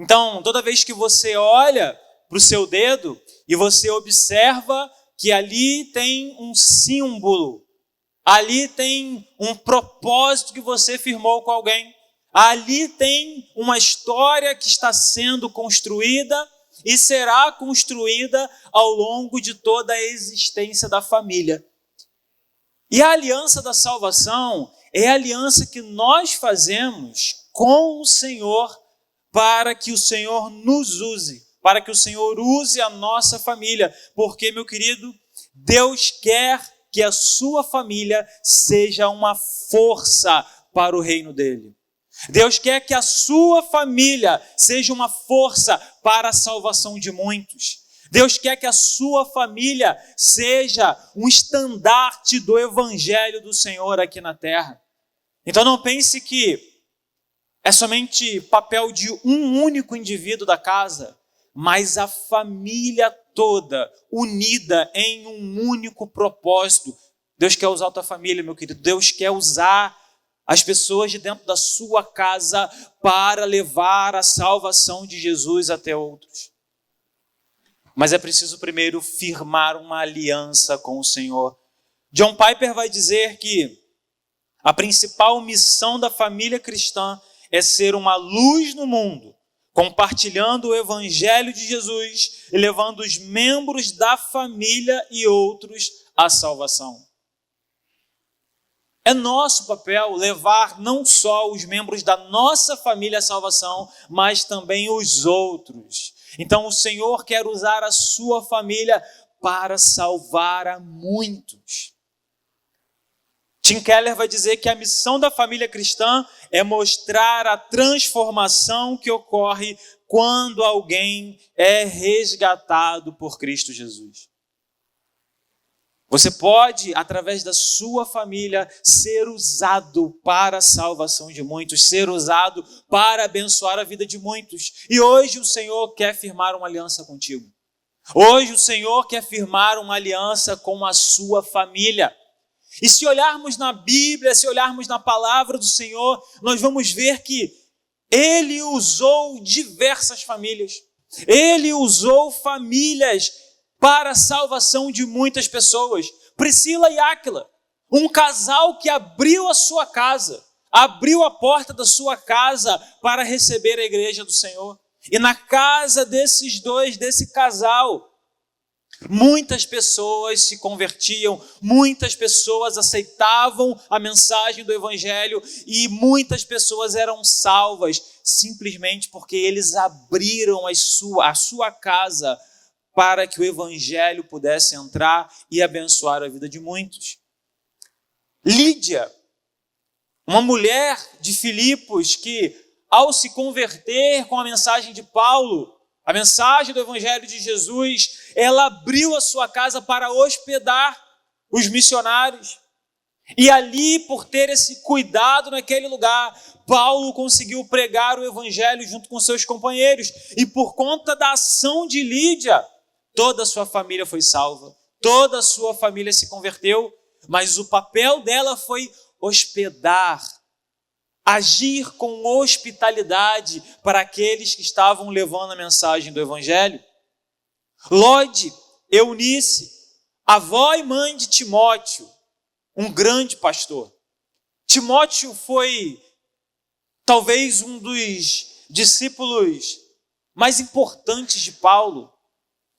Então, toda vez que você olha para o seu dedo e você observa que ali tem um símbolo, ali tem um propósito que você firmou com alguém, ali tem uma história que está sendo construída e será construída ao longo de toda a existência da família. E a aliança da salvação é a aliança que nós fazemos com o Senhor para que o Senhor nos use, para que o Senhor use a nossa família. Porque, meu querido, Deus quer que a sua família seja uma força para o reino dele. Deus quer que a sua família seja uma força para a salvação de muitos. Deus quer que a sua família seja um estandarte do evangelho do Senhor aqui na terra. Então não pense que é somente papel de um único indivíduo da casa, mas a família toda unida em um único propósito. Deus quer usar a tua família, meu querido. Deus quer usar as pessoas de dentro da sua casa para levar a salvação de Jesus até outros. Mas é preciso primeiro firmar uma aliança com o Senhor. John Piper vai dizer que a principal missão da família cristã é ser uma luz no mundo, compartilhando o evangelho de Jesus e levando os membros da família e outros à salvação. É nosso papel levar não só os membros da nossa família à salvação, mas também os outros. Então o Senhor quer usar a sua família para salvar a muitos. Tim Keller vai dizer que a missão da família cristã é mostrar a transformação que ocorre quando alguém é resgatado por Cristo Jesus. Você pode, através da sua família, ser usado para a salvação de muitos, ser usado para abençoar a vida de muitos. E hoje o Senhor quer firmar uma aliança contigo. Hoje o Senhor quer firmar uma aliança com a sua família. E se olharmos na Bíblia, se olharmos na palavra do Senhor, nós vamos ver que Ele usou diversas famílias. Ele usou famílias para a salvação de muitas pessoas. Priscila e Áquila, um casal que abriu a sua casa, abriu a porta da sua casa para receber a igreja do Senhor. E na casa desses dois, desse casal, muitas pessoas se convertiam, muitas pessoas aceitavam a mensagem do evangelho e muitas pessoas eram salvas simplesmente porque eles abriram a sua casa para que o evangelho pudesse entrar e abençoar a vida de muitos. Lídia, uma mulher de Filipos que, ao se converter com a mensagem de Paulo, a mensagem do evangelho de Jesus, ela abriu a sua casa para hospedar os missionários. E ali, por ter esse cuidado naquele lugar, Paulo conseguiu pregar o evangelho junto com seus companheiros. E por conta da ação de Lídia, toda a sua família foi salva, toda a sua família se converteu, mas o papel dela foi hospedar, agir com hospitalidade para aqueles que estavam levando a mensagem do evangelho. Lode, Eunice, avó e mãe de Timóteo, um grande pastor. Timóteo foi talvez um dos discípulos mais importantes de Paulo,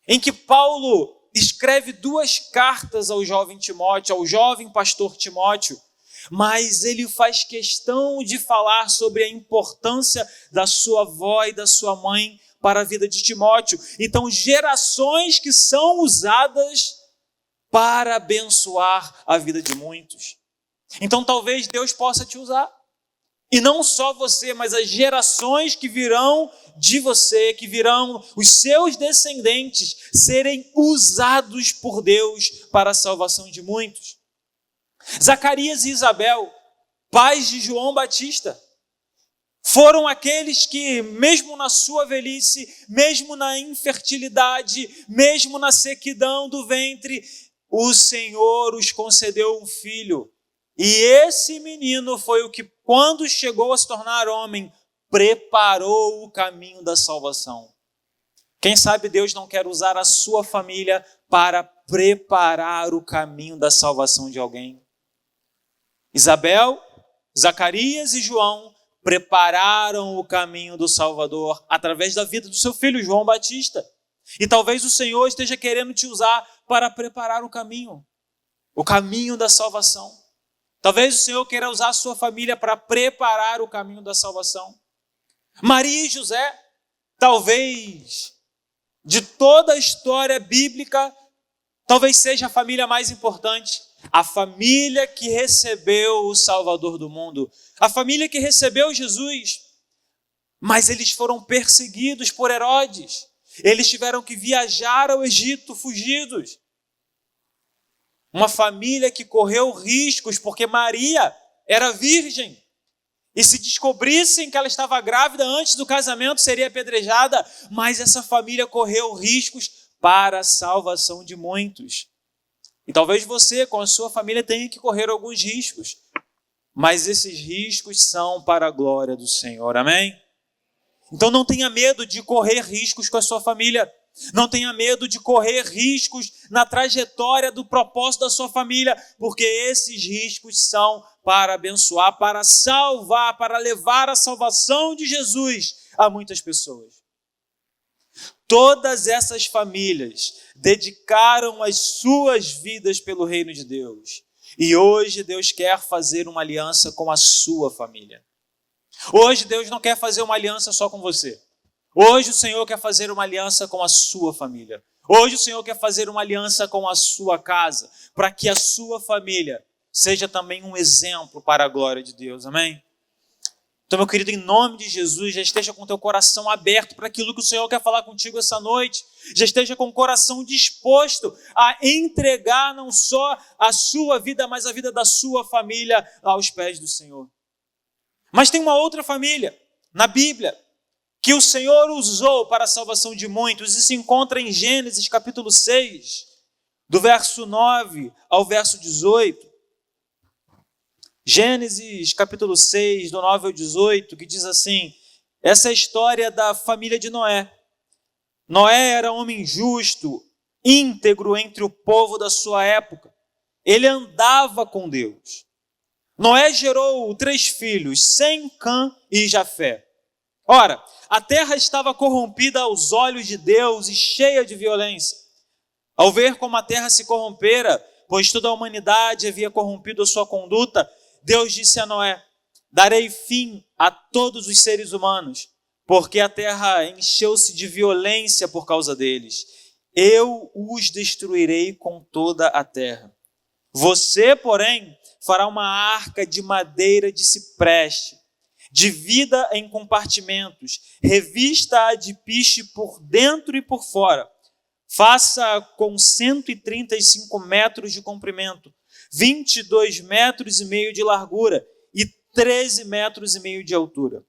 em que Paulo escreve 2 cartas ao jovem Timóteo, ao jovem pastor Timóteo, mas ele faz questão de falar sobre a importância da sua avó e da sua mãe para a vida de Timóteo. Então, gerações que são usadas para abençoar a vida de muitos. Então, talvez Deus possa te usar. E não só você, mas as gerações que virão de você, que virão os seus descendentes, serem usados por Deus para a salvação de muitos. Zacarias e Isabel, pais de João Batista, foram aqueles que, mesmo na sua velhice, mesmo na infertilidade, mesmo na sequidão do ventre, o Senhor os concedeu um filho. E esse menino foi o que, quando chegou a se tornar homem, preparou o caminho da salvação. Quem sabe Deus não quer usar a sua família para preparar o caminho da salvação de alguém. Isabel, Zacarias e João prepararam o caminho do Salvador através da vida do seu filho João Batista. E talvez o Senhor esteja querendo te usar para preparar o caminho da salvação. Talvez o Senhor queira usar a sua família para preparar o caminho da salvação. Maria e José, talvez de toda a história bíblica, talvez seja a família mais importante. A família que recebeu o Salvador do mundo. A família que recebeu Jesus. Mas eles foram perseguidos por Herodes. Eles tiveram que viajar ao Egito fugidos. Uma família que correu riscos porque Maria era virgem. E se descobrissem que ela estava grávida antes do casamento, seria apedrejada. Mas essa família correu riscos para a salvação de muitos. E talvez você, com a sua família, tenha que correr alguns riscos. Mas esses riscos são para a glória do Senhor. Amém? Então não tenha medo de correr riscos com a sua família. Não tenha medo de correr riscos na trajetória do propósito da sua família, porque esses riscos são para abençoar, para salvar, para levar a salvação de Jesus a muitas pessoas. Todas essas famílias dedicaram as suas vidas pelo reino de Deus. E hoje Deus quer fazer uma aliança com a sua família. Hoje Deus não quer fazer uma aliança só com você. Hoje o Senhor quer fazer uma aliança com a sua família. Hoje o Senhor quer fazer uma aliança com a sua casa, para que a sua família seja também um exemplo para a glória de Deus. Amém? Então, meu querido, em nome de Jesus, já esteja com o teu coração aberto para aquilo que o Senhor quer falar contigo essa noite. Já esteja com o coração disposto a entregar não só a sua vida, mas a vida da sua família aos pés do Senhor. Mas tem uma outra família na Bíblia que o Senhor usou para a salvação de muitos e se encontra em Gênesis capítulo 6, do verso 9 ao verso 18. Gênesis capítulo 6, do 9 ao 18, que diz assim: essa é a história da família de Noé. Noé era homem justo, íntegro entre o povo da sua época. Ele andava com Deus. Noé gerou 3 filhos, Sem, Cã e Jafé. Ora, a terra estava corrompida aos olhos de Deus e cheia de violência. Ao ver como a terra se corrompera, pois toda a humanidade havia corrompido a sua conduta, Deus disse a Noé: darei fim a todos os seres humanos, porque a terra encheu-se de violência por causa deles. Eu os destruirei com toda a terra. Você, porém, fará uma arca de madeira de cipreste, divida em compartimentos, revista-a de piche por dentro e por fora. Faça com 135 metros de comprimento, 22 metros e meio de largura e 13 metros e meio de altura.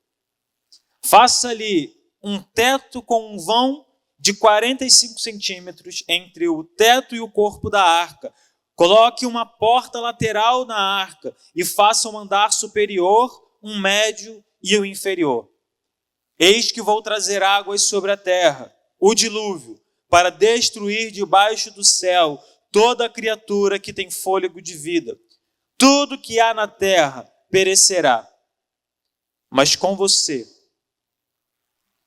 Faça-lhe um teto com um vão de 45 centímetros entre o teto e o corpo da arca. Coloque uma porta lateral na arca e faça um andar superior, um médio e o inferior. Eis que vou trazer águas sobre a terra, o dilúvio, para destruir debaixo do céu toda criatura que tem fôlego de vida. Tudo que há na terra perecerá. Mas com você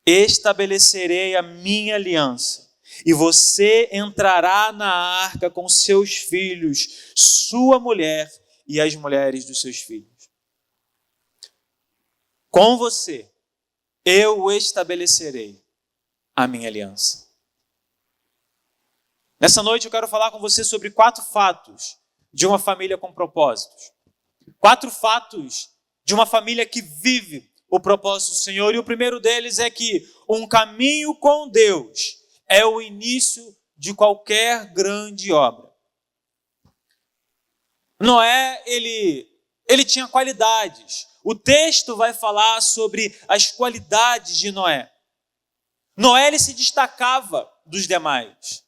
estabelecerei a minha aliança, e você entrará na arca com seus filhos, sua mulher e as mulheres dos seus filhos. Com você eu estabelecerei a minha aliança. Nessa noite eu quero falar com você sobre 4 fatos de uma família com propósitos. 4 fatos de uma família que vive o propósito do Senhor. E o primeiro deles é que um caminho com Deus é o início de qualquer grande obra. Noé, ele tinha qualidades. O texto vai falar sobre as qualidades de Noé. Noé, ele se destacava dos demais.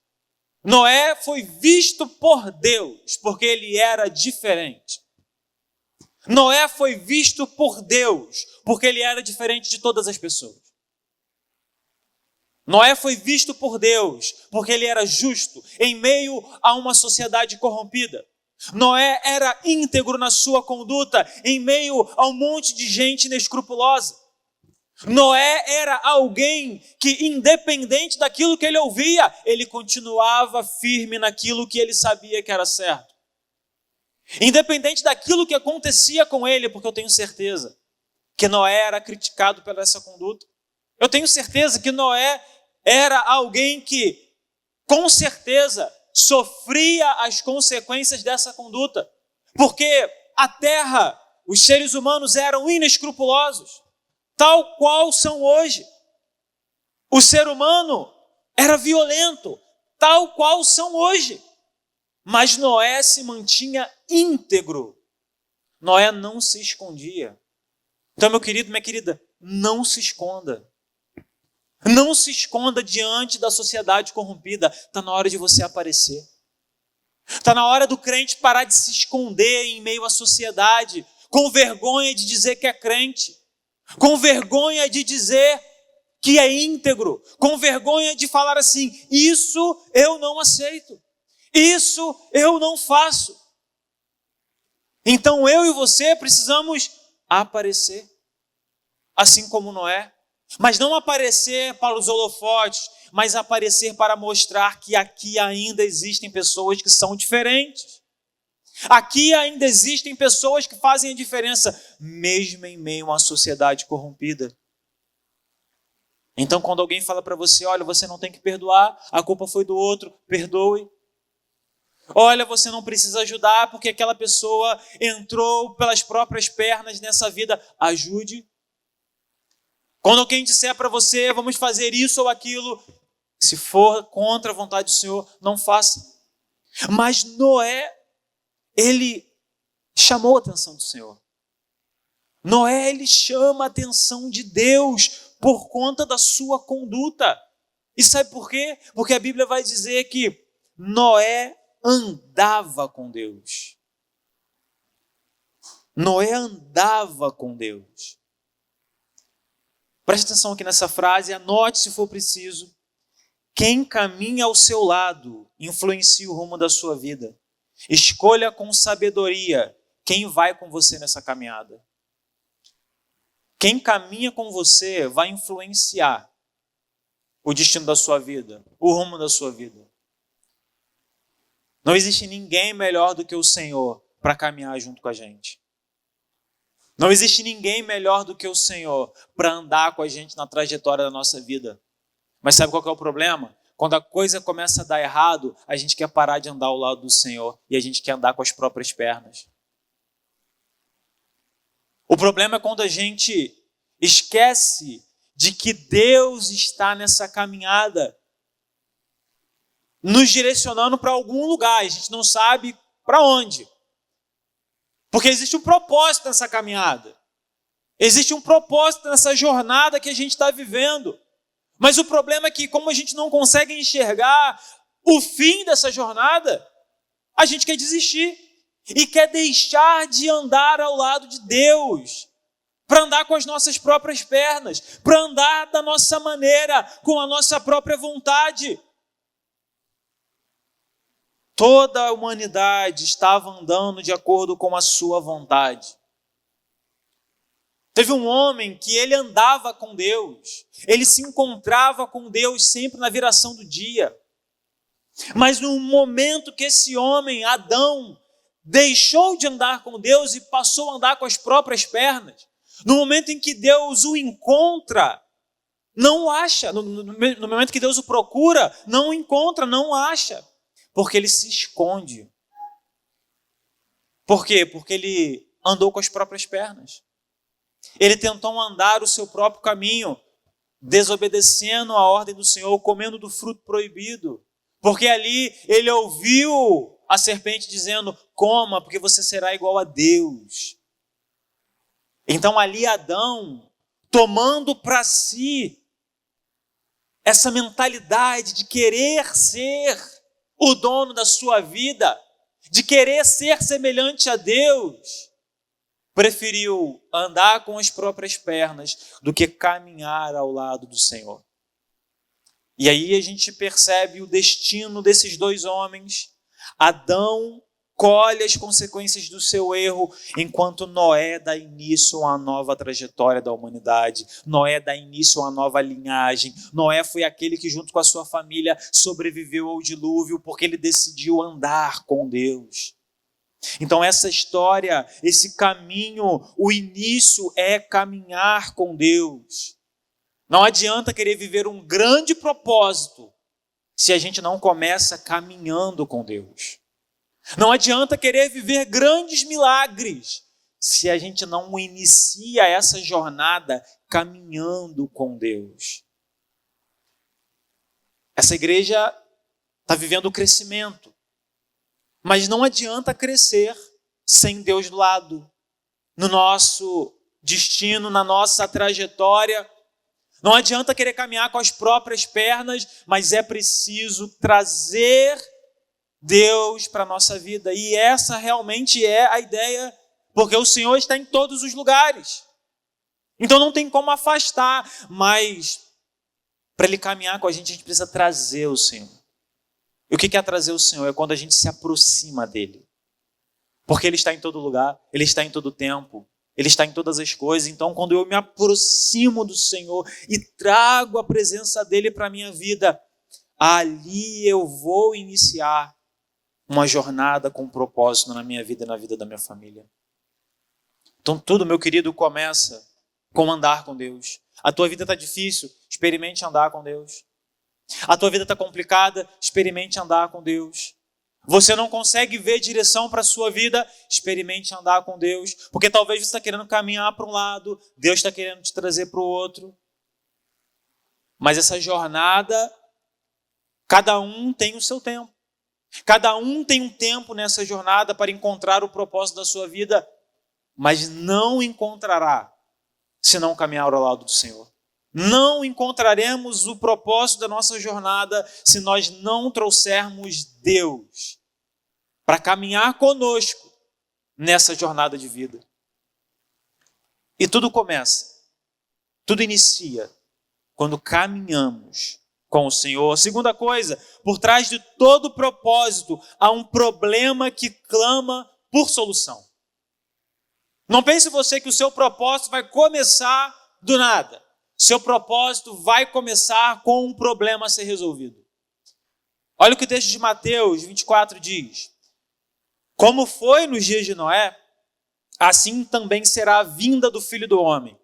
Noé foi visto por Deus porque ele era diferente. Noé foi visto por Deus, porque ele era diferente de todas as pessoas. Noé foi visto por Deus, porque ele era justo, em meio a uma sociedade corrompida. Noé era íntegro na sua conduta, em meio a um monte de gente inescrupulosa. Noé era alguém que, independente daquilo que ele ouvia, ele continuava firme naquilo que ele sabia que era certo. Independente daquilo que acontecia com ele, porque eu tenho certeza que Noé era criticado pela essa conduta. Eu tenho certeza que Noé era alguém que, com certeza, sofria as consequências dessa conduta. Porque a terra, os seres humanos eram inescrupulosos, tal qual são hoje. O ser humano era violento, tal qual são hoje. Mas Noé se mantinha íntegro. Noé não se escondia. Então, meu querido, minha querida, não se esconda. Não se esconda diante da sociedade corrompida. Está na hora de você aparecer. Está na hora do crente parar de se esconder em meio à sociedade, com vergonha de dizer que é crente, com vergonha de dizer que é íntegro, com vergonha de falar assim: isso eu não aceito. Isso eu não faço. Então eu e você precisamos aparecer, assim como Noé. Mas não aparecer para os holofotes, mas aparecer para mostrar que aqui ainda existem pessoas que são diferentes. Aqui ainda existem pessoas que fazem a diferença, mesmo em meio a uma sociedade corrompida. Então quando alguém fala para você: olha, você não tem que perdoar, a culpa foi do outro, perdoe. Olha, você não precisa ajudar porque aquela pessoa entrou pelas próprias pernas nessa vida. Ajude. Quando alguém disser para você: vamos fazer isso ou aquilo, se for contra a vontade do Senhor, não faça. Mas Noé, ele chamou a atenção do Senhor. Noé, ele chama a atenção de Deus por conta da sua conduta. E sabe por quê? Porque a Bíblia vai dizer que Noé andava com Deus. Noé andava com Deus. Preste atenção aqui nessa frase, anote se for preciso. Quem caminha ao seu lado influencia o rumo da sua vida. Escolha com sabedoria quem vai com você nessa caminhada. Quem caminha com você vai influenciar o destino da sua vida, o rumo da sua vida. Não existe ninguém melhor do que o Senhor para caminhar junto com a gente. Não existe ninguém melhor do que o Senhor para andar com a gente na trajetória da nossa vida. Mas sabe qual que é o problema? Quando a coisa começa a dar errado, a gente quer parar de andar ao lado do Senhor e a gente quer andar com as próprias pernas. O problema é quando a gente esquece de que Deus está nessa caminhada, nos direcionando para algum lugar, a gente não sabe para onde. Porque existe um propósito nessa caminhada. Existe um propósito nessa jornada que a gente está vivendo. Mas o problema é que, como a gente não consegue enxergar o fim dessa jornada, a gente quer desistir. E quer deixar de andar ao lado de Deus, para andar com as nossas próprias pernas, para andar da nossa maneira, com a nossa própria vontade. Toda a humanidade estava andando de acordo com a sua vontade. Teve um homem que ele andava com Deus, ele se encontrava com Deus sempre na viração do dia. Mas no momento que esse homem, Adão, deixou de andar com Deus e passou a andar com as próprias pernas, no momento em que Deus o encontra, não o acha. No momento que Deus o procura, não o encontra, não o acha. Porque ele se esconde. Por quê? Porque ele andou com as próprias pernas. Ele tentou andar o seu próprio caminho, desobedecendo a ordem do Senhor, comendo do fruto proibido. Porque ali ele ouviu a serpente dizendo: coma, porque você será igual a Deus. Então ali Adão, tomando para si essa mentalidade de querer ser o dono da sua vida, de querer ser semelhante a Deus, preferiu andar com as próprias pernas do que caminhar ao lado do Senhor. E aí a gente percebe o destino desses dois homens. Adão colhe as consequências do seu erro, enquanto Noé dá início a uma nova trajetória da humanidade. Noé dá início a uma nova linhagem. Noé foi aquele que, junto com a sua família, sobreviveu ao dilúvio porque ele decidiu andar com Deus. Então essa história, esse caminho, o início é caminhar com Deus. Não adianta querer viver um grande propósito se a gente não começa caminhando com Deus. Não adianta querer viver grandes milagres se a gente não inicia essa jornada caminhando com Deus. Essa igreja está vivendo o crescimento, mas não adianta crescer sem Deus do lado, no nosso destino, na nossa trajetória. Não adianta querer caminhar com as próprias pernas, mas é preciso trazer Deus para a nossa vida. E essa realmente é a ideia, porque o Senhor está em todos os lugares. Então não tem como afastar, mas para Ele caminhar com a gente precisa trazer o Senhor. E o que é trazer o Senhor? É quando a gente se aproxima dEle. Porque Ele está em todo lugar, Ele está em todo tempo. Ele está em todas as coisas. Então, quando eu me aproximo do Senhor e trago a presença dEle para a minha vida, ali eu vou iniciar uma jornada com propósito na minha vida e na vida da minha família. Então, tudo, meu querido, começa com andar com Deus. A tua vida está difícil? Experimente andar com Deus. A tua vida está complicada? Experimente andar com Deus. Você não consegue ver direção para a sua vida? Experimente andar com Deus. Porque talvez você está querendo caminhar para um lado, Deus está querendo te trazer para o outro. Mas essa jornada, cada um tem o seu tempo. Cada um tem um tempo nessa jornada para encontrar o propósito da sua vida, mas não encontrará se não caminhar ao lado do Senhor. Não encontraremos o propósito da nossa jornada se nós não trouxermos Deus para caminhar conosco nessa jornada de vida. E tudo começa, tudo inicia quando caminhamos com o Senhor. Segunda coisa, por trás de todo propósito há um problema que clama por solução. Não pense você que o seu propósito vai começar do nada. Seu propósito vai começar com um problema a ser resolvido. Olha o que o texto de Mateus 24 diz. Como foi nos dias de Noé, assim também será a vinda do Filho do Homem.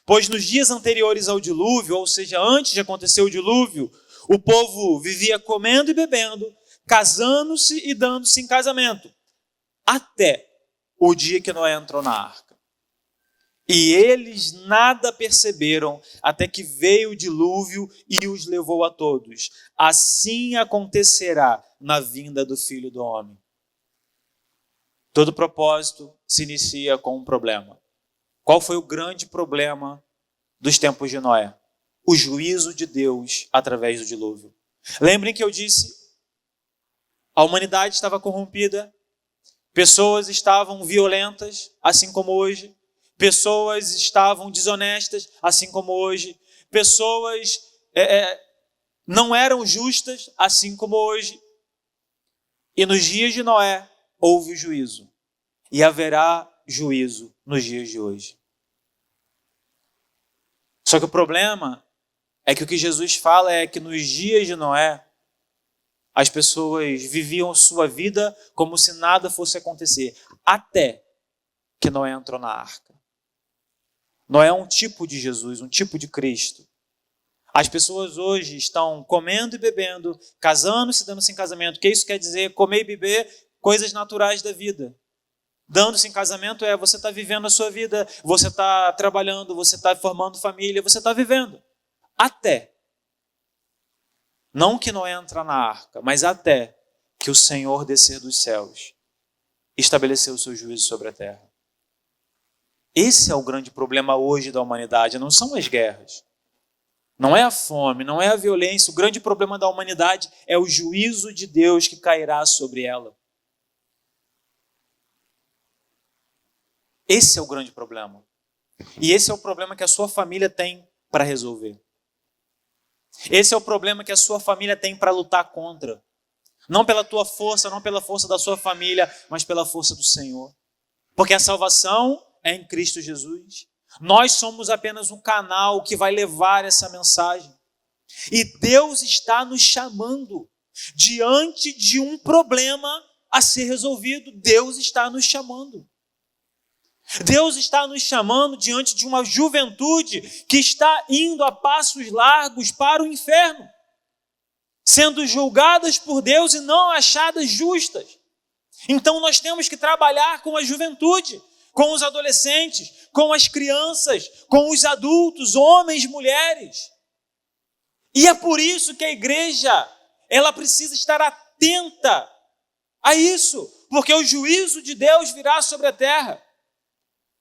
Pois nos dias anteriores ao dilúvio, ou seja, antes de acontecer o dilúvio, o povo vivia comendo e bebendo, casando-se e dando-se em casamento, até o dia que Noé entrou na arca. E eles nada perceberam até que veio o dilúvio e os levou a todos. Assim acontecerá na vinda do Filho do Homem. Todo propósito se inicia com um problema. Qual foi o grande problema dos tempos de Noé? O juízo de Deus através do dilúvio. Lembrem que eu disse, a humanidade estava corrompida, pessoas estavam violentas, assim como hoje, pessoas estavam desonestas, assim como hoje, pessoas não eram justas, assim como hoje. E nos dias de Noé houve o juízo, e haverá juízo nos dias de hoje. Só que o problema é que o que Jesus fala é que nos dias de Noé, as pessoas viviam sua vida como se nada fosse acontecer, até que Noé entrou na arca. Noé é um tipo de Jesus, um tipo de Cristo. As pessoas hoje estão comendo e bebendo, casando-se e dando-se em casamento. O que isso quer dizer? Comer e beber, coisas naturais da vida. Dando-se em casamento você está vivendo a sua vida, você está trabalhando, você está formando família, você está vivendo. Até, não que Noé entra na arca, mas até que o Senhor descer dos céus e estabelecer o seu juízo sobre a terra. Esse é o grande problema hoje da humanidade, não são as guerras. Não é a fome, não é a violência. O grande problema da humanidade é o juízo de Deus que cairá sobre ela. Esse é o grande problema. E esse é o problema que a sua família tem para resolver. Esse é o problema que a sua família tem para lutar contra. Não pela tua força, não pela força da sua família, mas pela força do Senhor. Porque a salvação é em Cristo Jesus. Nós somos apenas um canal que vai levar essa mensagem. E Deus está nos chamando diante de um problema a ser resolvido. Deus está nos chamando. Deus está nos chamando diante de uma juventude que está indo a passos largos para o inferno, sendo julgadas por Deus e não achadas justas. Então nós temos que trabalhar com a juventude, com os adolescentes, com as crianças, com os adultos, homens, mulheres. E é por isso que a igreja, ela precisa estar atenta a isso, porque o juízo de Deus virá sobre a terra.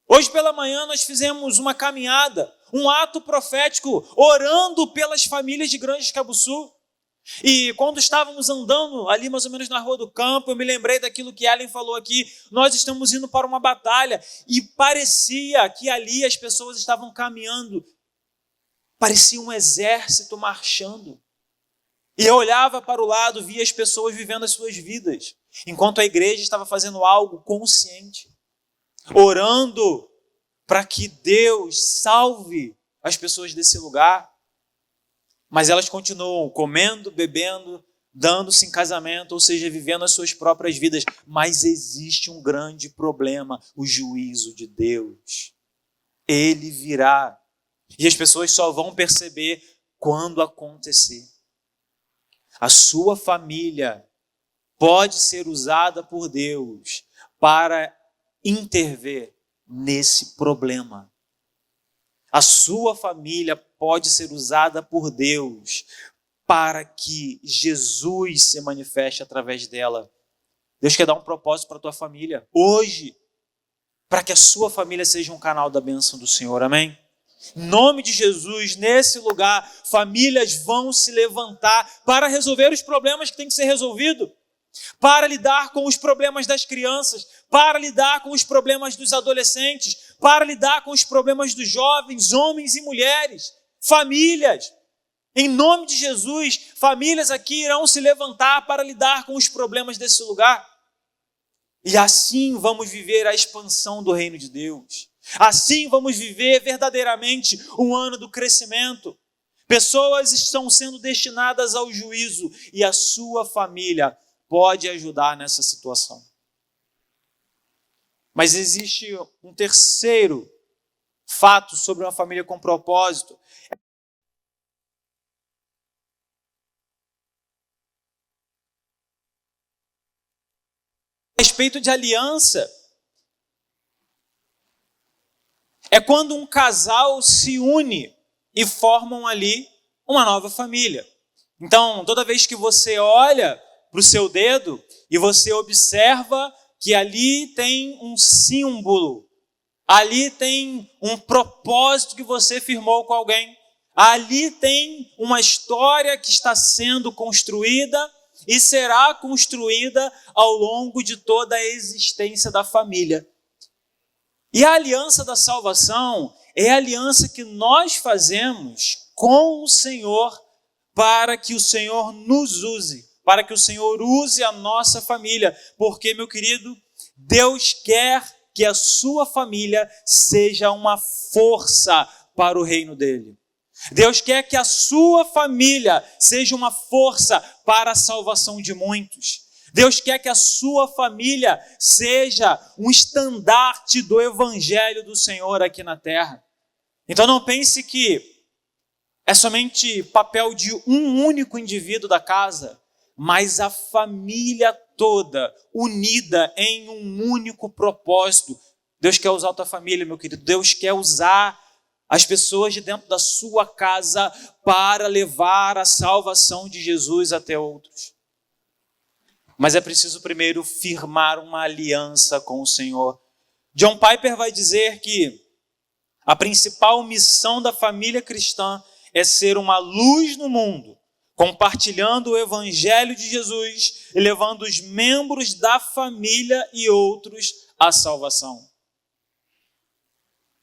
Hoje pela manhã nós fizemos uma caminhada, um ato profético, orando pelas famílias de Grande Cabuçu. E quando estávamos andando ali mais ou menos na Rua do Campo, eu me lembrei daquilo que Ellen falou aqui. Nós estamos indo para uma batalha e parecia que ali as pessoas estavam caminhando. Parecia um exército marchando. E eu olhava para o lado, via as pessoas vivendo as suas vidas, enquanto a igreja estava fazendo algo consciente, orando para que Deus salve as pessoas desse lugar. Mas elas continuam comendo, bebendo, dando-se em casamento, ou seja, vivendo as suas próprias vidas. Mas existe um grande problema, o juízo de Deus. Ele virá. E as pessoas só vão perceber quando acontecer. A sua família pode ser usada por Deus para intervir nesse problema. A sua família pode ser usada por Deus para que Jesus se manifeste através dela. Deus quer dar um propósito para a tua família hoje, para que a sua família seja um canal da bênção do Senhor, amém? Em nome de Jesus, nesse lugar, famílias vão se levantar para resolver os problemas que têm que ser resolvidos, para lidar com os problemas das crianças, para lidar com os problemas dos adolescentes, para lidar com os problemas dos jovens, homens e mulheres, famílias. Em nome de Jesus, famílias aqui irão se levantar para lidar com os problemas desse lugar. E assim vamos viver a expansão do reino de Deus. Assim vamos viver verdadeiramente um ano do crescimento. Pessoas estão sendo destinadas ao juízo e a sua família pode ajudar nessa situação. Mas existe um terceiro fato sobre uma família com propósito. A respeito de aliança. É quando um casal se une e formam ali uma nova família. Então, toda vez que você olha para o seu dedo e você observa que ali tem um símbolo, ali tem um propósito que você firmou com alguém, ali tem uma história que está sendo construída e será construída ao longo de toda a existência da família. E a aliança da salvação é a aliança que nós fazemos com o Senhor para que o Senhor nos use, para que o Senhor use a nossa família. Porque, meu querido, Deus quer que a sua família seja uma força para o reino dele. Deus quer que a sua família seja uma força para a salvação de muitos. Deus quer que a sua família seja um estandarte do evangelho do Senhor aqui na terra. Então não pense que é somente papel de um único indivíduo da casa, mas a família toda unida em um único propósito. Deus quer usar a tua família, meu querido. Deus quer usar as pessoas de dentro da sua casa para levar a salvação de Jesus até outros. Mas é preciso primeiro firmar uma aliança com o Senhor. John Piper vai dizer que a principal missão da família cristã é ser uma luz no mundo, compartilhando o evangelho de Jesus e levando os membros da família e outros à salvação.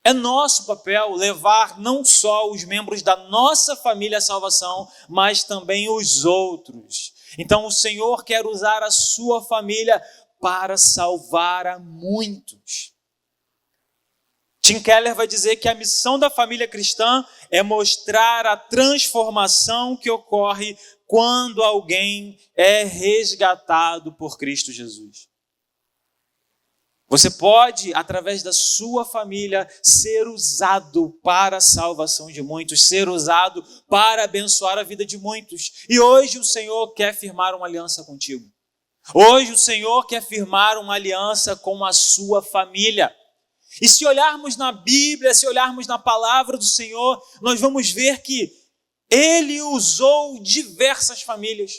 É nosso papel levar não só os membros da nossa família à salvação, mas também os outros. Então o Senhor quer usar a sua família para salvar a muitos. Tim Keller vai dizer que a missão da família cristã é mostrar a transformação que ocorre quando alguém é resgatado por Cristo Jesus. Você pode, através da sua família, ser usado para a salvação de muitos, ser usado para abençoar a vida de muitos. E hoje o Senhor quer firmar uma aliança contigo. Hoje o Senhor quer firmar uma aliança com a sua família. E se olharmos na Bíblia, se olharmos na palavra do Senhor, nós vamos ver que Ele usou diversas famílias.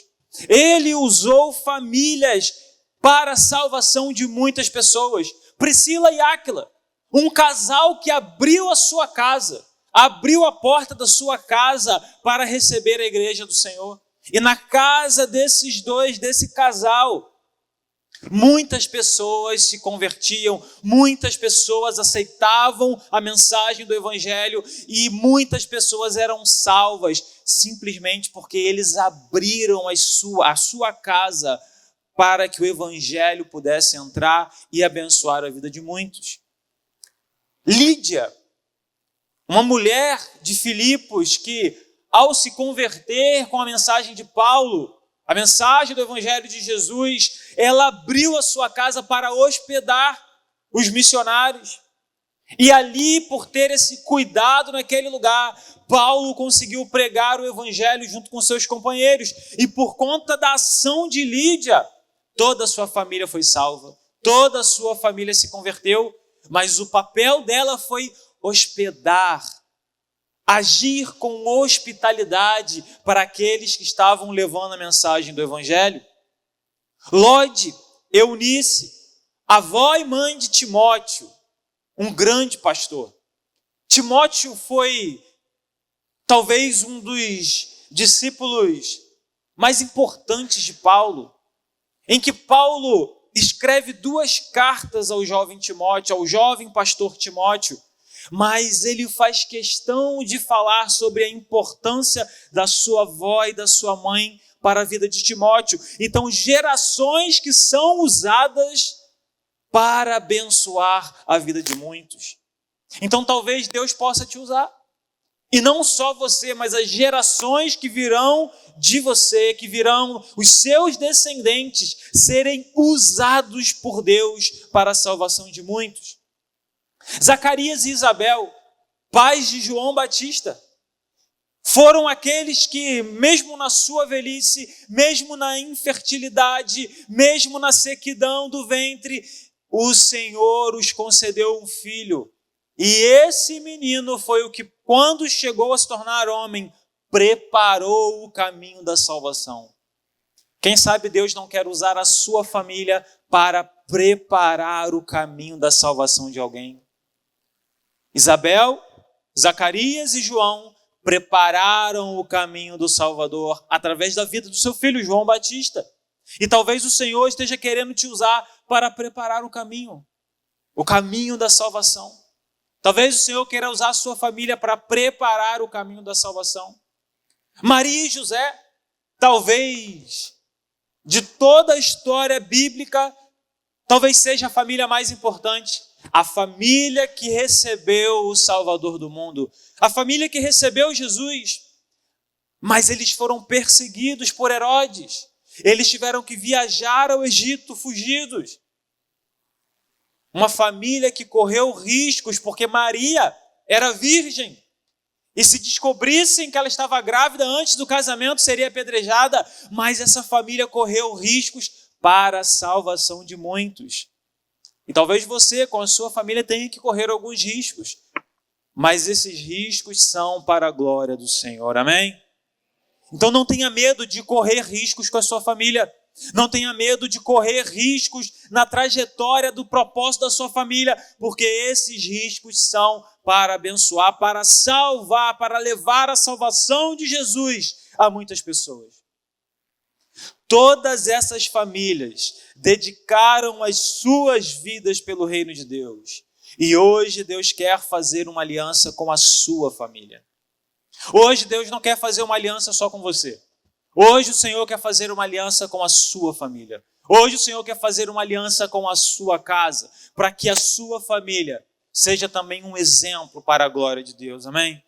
Ele usou famílias para a salvação de muitas pessoas. Priscila e Áquila, um casal que abriu a sua casa, abriu a porta da sua casa para receber a igreja do Senhor. E na casa desses dois, desse casal, muitas pessoas se convertiam, muitas pessoas aceitavam a mensagem do Evangelho e muitas pessoas eram salvas, simplesmente porque eles abriram a sua casa para que o Evangelho pudesse entrar e abençoar a vida de muitos. Lídia, uma mulher de Filipos que, ao se converter com a mensagem de Paulo, a mensagem do Evangelho de Jesus, ela abriu a sua casa para hospedar os missionários. E ali, por ter esse cuidado naquele lugar, Paulo conseguiu pregar o Evangelho junto com seus companheiros. E por conta da ação de Lídia, toda a sua família foi salva, toda a sua família se converteu, mas o papel dela foi hospedar, agir com hospitalidade para aqueles que estavam levando a mensagem do Evangelho. Lode, Eunice, avó e mãe de Timóteo, um grande pastor. Timóteo foi talvez um dos discípulos mais importantes de Paulo, em que Paulo escreve 2 cartas ao jovem Timóteo, ao jovem pastor Timóteo, mas ele faz questão de falar sobre a importância da sua avó e da sua mãe para a vida de Timóteo. Então, gerações que são usadas para abençoar a vida de muitos. Então, talvez Deus possa te usar. E não só você, mas as gerações que virão de você, que virão os seus descendentes, serem usados por Deus para a salvação de muitos. Zacarias e Isabel, pais de João Batista, foram aqueles que, mesmo na sua velhice, mesmo na infertilidade, mesmo na sequidão do ventre, o Senhor os concedeu um filho. E esse menino foi o que, quando chegou a se tornar homem, preparou o caminho da salvação. Quem sabe Deus não quer usar a sua família para preparar o caminho da salvação de alguém. Isabel, Zacarias e João prepararam o caminho do Salvador através da vida do seu filho João Batista. E talvez o Senhor esteja querendo te usar para preparar o caminho da salvação. Talvez o Senhor queira usar a sua família para preparar o caminho da salvação. Maria e José, talvez de toda a história bíblica, talvez seja a família mais importante. A família que recebeu o Salvador do mundo. A família que recebeu Jesus. Mas eles foram perseguidos por Herodes. Eles tiveram que viajar ao Egito fugidos. Uma família que correu riscos porque Maria era virgem. E se descobrissem que ela estava grávida antes do casamento, seria apedrejada. Mas essa família correu riscos para a salvação de muitos. E talvez você, com a sua família, tenha que correr alguns riscos. Mas esses riscos são para a glória do Senhor. Amém? Então não tenha medo de correr riscos com a sua família. Não tenha medo de correr riscos na trajetória do propósito da sua família, porque esses riscos são para abençoar, para salvar, para levar a salvação de Jesus a muitas pessoas. Todas essas famílias dedicaram as suas vidas pelo reino de Deus. E hoje Deus quer fazer uma aliança com a sua família. Hoje Deus não quer fazer uma aliança só com você. Hoje o Senhor quer fazer uma aliança com a sua família. Hoje o Senhor quer fazer uma aliança com a sua casa, para que a sua família seja também um exemplo para a glória de Deus. Amém?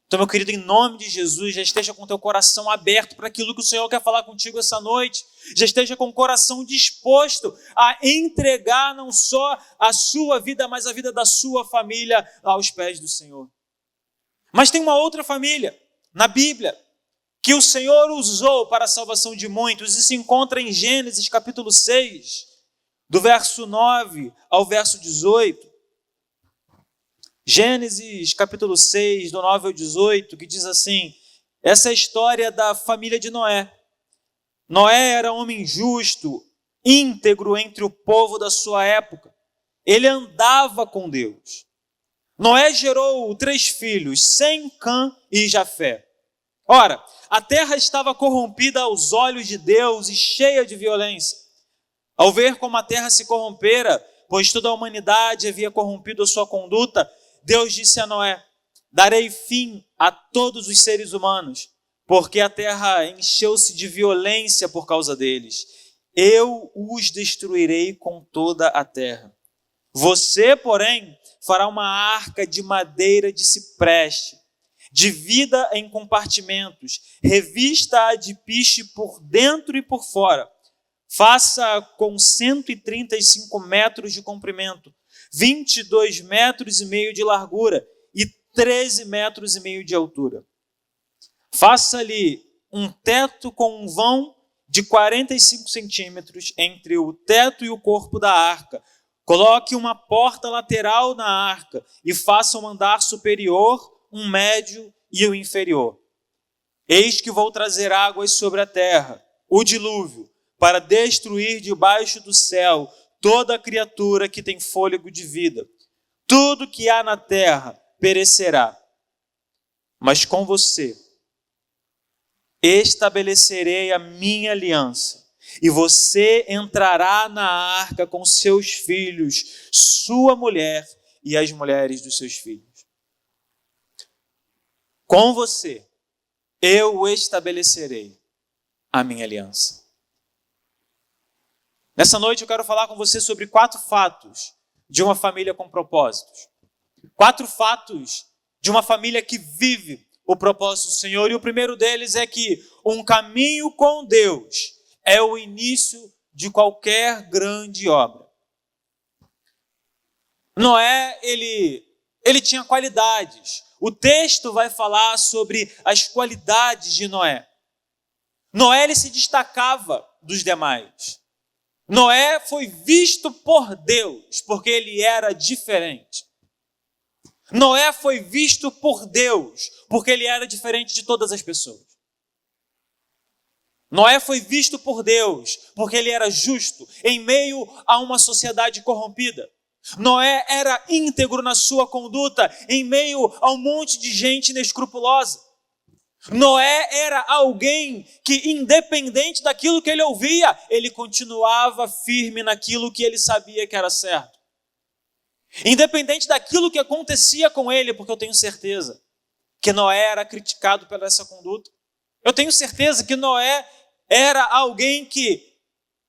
Então, meu querido, em nome de Jesus, já esteja com o teu coração aberto para aquilo que o Senhor quer falar contigo essa noite. Já esteja com o coração disposto a entregar não só a sua vida, mas a vida da sua família aos pés do Senhor. Mas tem uma outra família na Bíblia que o Senhor usou para a salvação de muitos e se encontra em Gênesis capítulo 6, do verso 9 ao verso 18. Gênesis capítulo 6, do 9 ao 18, que diz assim: essa é a história da família de Noé. Noé era homem justo, íntegro entre o povo da sua época. Ele andava com Deus. Noé gerou 3 filhos, Sem, Cã e Jafé. Ora, a terra estava corrompida aos olhos de Deus e cheia de violência. Ao ver como a terra se corrompera, pois toda a humanidade havia corrompido a sua conduta, Deus disse a Noé: darei fim a todos os seres humanos, porque a terra encheu-se de violência por causa deles. Eu os destruirei com toda a terra. Você, porém, fará uma arca de madeira de cipreste, divida em compartimentos, revista-a de piche por dentro e por fora. Faça com 135 metros de comprimento, 22 metros e meio de largura e 13 metros e meio de altura. Faça-lhe um teto com um vão de 45 centímetros entre o teto e o corpo da arca. Coloque uma porta lateral na arca e faça um andar superior, um médio e o inferior. Eis que vou trazer águas sobre a terra, o dilúvio, para destruir debaixo do céu toda criatura que tem fôlego de vida. Tudo que há na terra perecerá. Mas com você estabelecerei a minha aliança, e você entrará na arca com seus filhos, sua mulher e as mulheres dos seus filhos. Com você eu estabelecerei a minha aliança. Nessa noite eu quero falar com você sobre 4 fatos de uma família com propósitos. 4 fatos de uma família que vive o propósito do Senhor. E o primeiro deles é que um caminho com Deus é o início de qualquer grande obra. Noé, ele tinha qualidades. O texto vai falar sobre as qualidades de Noé. Noé, ele se destacava dos demais. Noé foi visto por Deus porque ele era diferente. Noé foi visto por Deus porque ele era diferente de todas as pessoas. Noé foi visto por Deus porque ele era justo em meio a uma sociedade corrompida. Noé era íntegro na sua conduta em meio a um monte de gente inescrupulosa. Noé era alguém que, independente daquilo que ele ouvia, ele continuava firme naquilo que ele sabia que era certo. Independente daquilo que acontecia com ele, porque eu tenho certeza que Noé era criticado pela essa conduta. Eu tenho certeza que Noé era alguém que,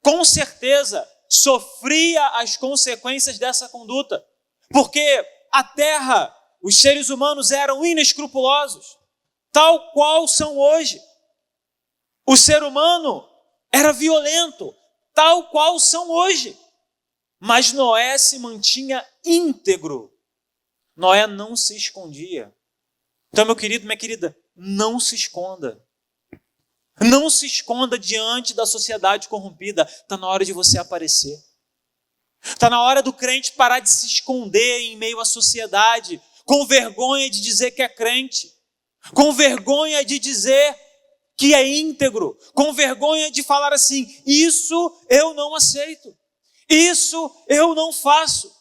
com certeza, sofria as consequências dessa conduta. Porque a terra, os seres humanos eram inescrupulosos, tal qual são hoje. O ser humano era violento, tal qual são hoje. Mas Noé se mantinha íntegro. Noé não se escondia. Então, meu querido, minha querida, não se esconda. Não se esconda diante da sociedade corrompida. Está na hora de você aparecer. Está na hora do crente parar de se esconder em meio à sociedade, com vergonha de dizer que é crente, com vergonha de dizer que é íntegro, com vergonha de falar assim: isso eu não aceito, isso eu não faço.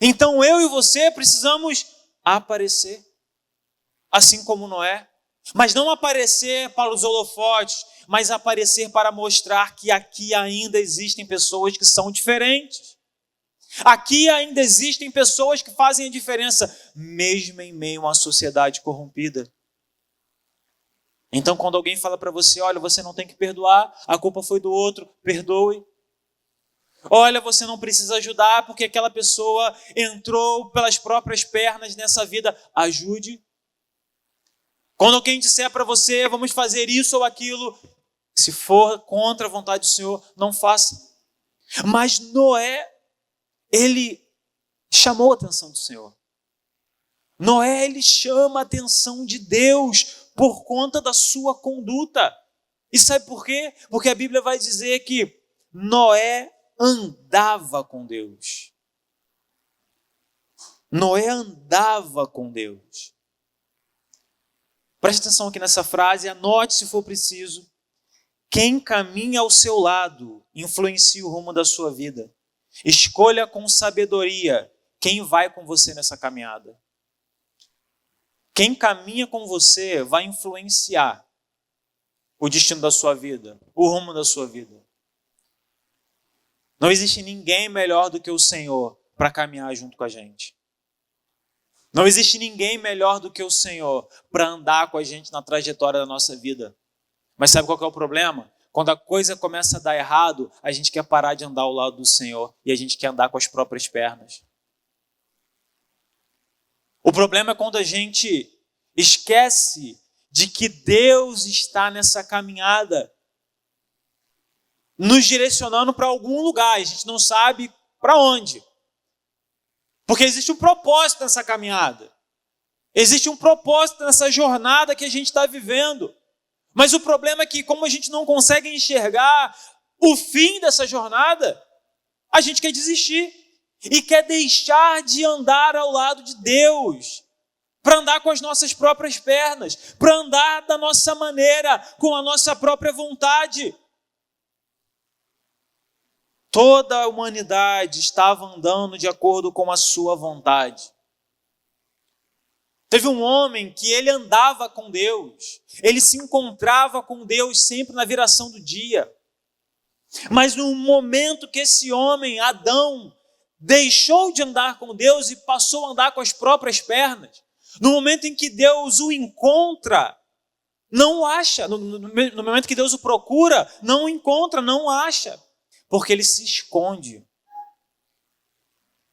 Então eu e você precisamos aparecer, assim como Noé. Mas não aparecer para os holofotes, mas aparecer para mostrar que aqui ainda existem pessoas que são diferentes. Aqui ainda existem pessoas que fazem a diferença, mesmo em meio a uma sociedade corrompida. Então, quando alguém fala para você, olha, você não tem que perdoar, a culpa foi do outro, perdoe. Olha, você não precisa ajudar porque aquela pessoa entrou pelas próprias pernas nessa vida, ajude. Quando alguém disser para você, vamos fazer isso ou aquilo, se for contra a vontade do Senhor, não faça. Mas Noé, ele chamou a atenção do Senhor. Noé, ele chama a atenção de Deus por conta da sua conduta. E sabe por quê? Porque a Bíblia vai dizer que Noé andava com Deus. Noé andava com Deus. Preste atenção aqui nessa frase, anote se for preciso. Quem caminha ao seu lado influencia o rumo da sua vida. Escolha com sabedoria quem vai com você nessa caminhada. Quem caminha com você vai influenciar o destino da sua vida, o rumo da sua vida. Não existe ninguém melhor do que o Senhor para caminhar junto com a gente. Não existe ninguém melhor do que o Senhor para andar com a gente na trajetória da nossa vida. Mas sabe qual que é o problema? Quando a coisa começa a dar errado, a gente quer parar de andar ao lado do Senhor e a gente quer andar com as próprias pernas. O problema é quando a gente esquece de que Deus está nessa caminhada, nos direcionando para algum lugar, a gente não sabe para onde. Porque existe um propósito nessa caminhada. Existe um propósito nessa jornada que a gente está vivendo. Mas o problema é que, como a gente não consegue enxergar o fim dessa jornada, a gente quer desistir. E quer deixar de andar ao lado de Deus, para andar com as nossas próprias pernas, para andar da nossa maneira, com a nossa própria vontade. Toda a humanidade estava andando de acordo com a sua vontade. Teve um homem que ele andava com Deus, ele se encontrava com Deus sempre na viração do dia. Mas no momento que esse homem, Adão, deixou de andar com Deus e passou a andar com as próprias pernas, no momento em que Deus o encontra, não o acha. No momento que Deus o procura, não o encontra, não o acha. Porque ele se esconde.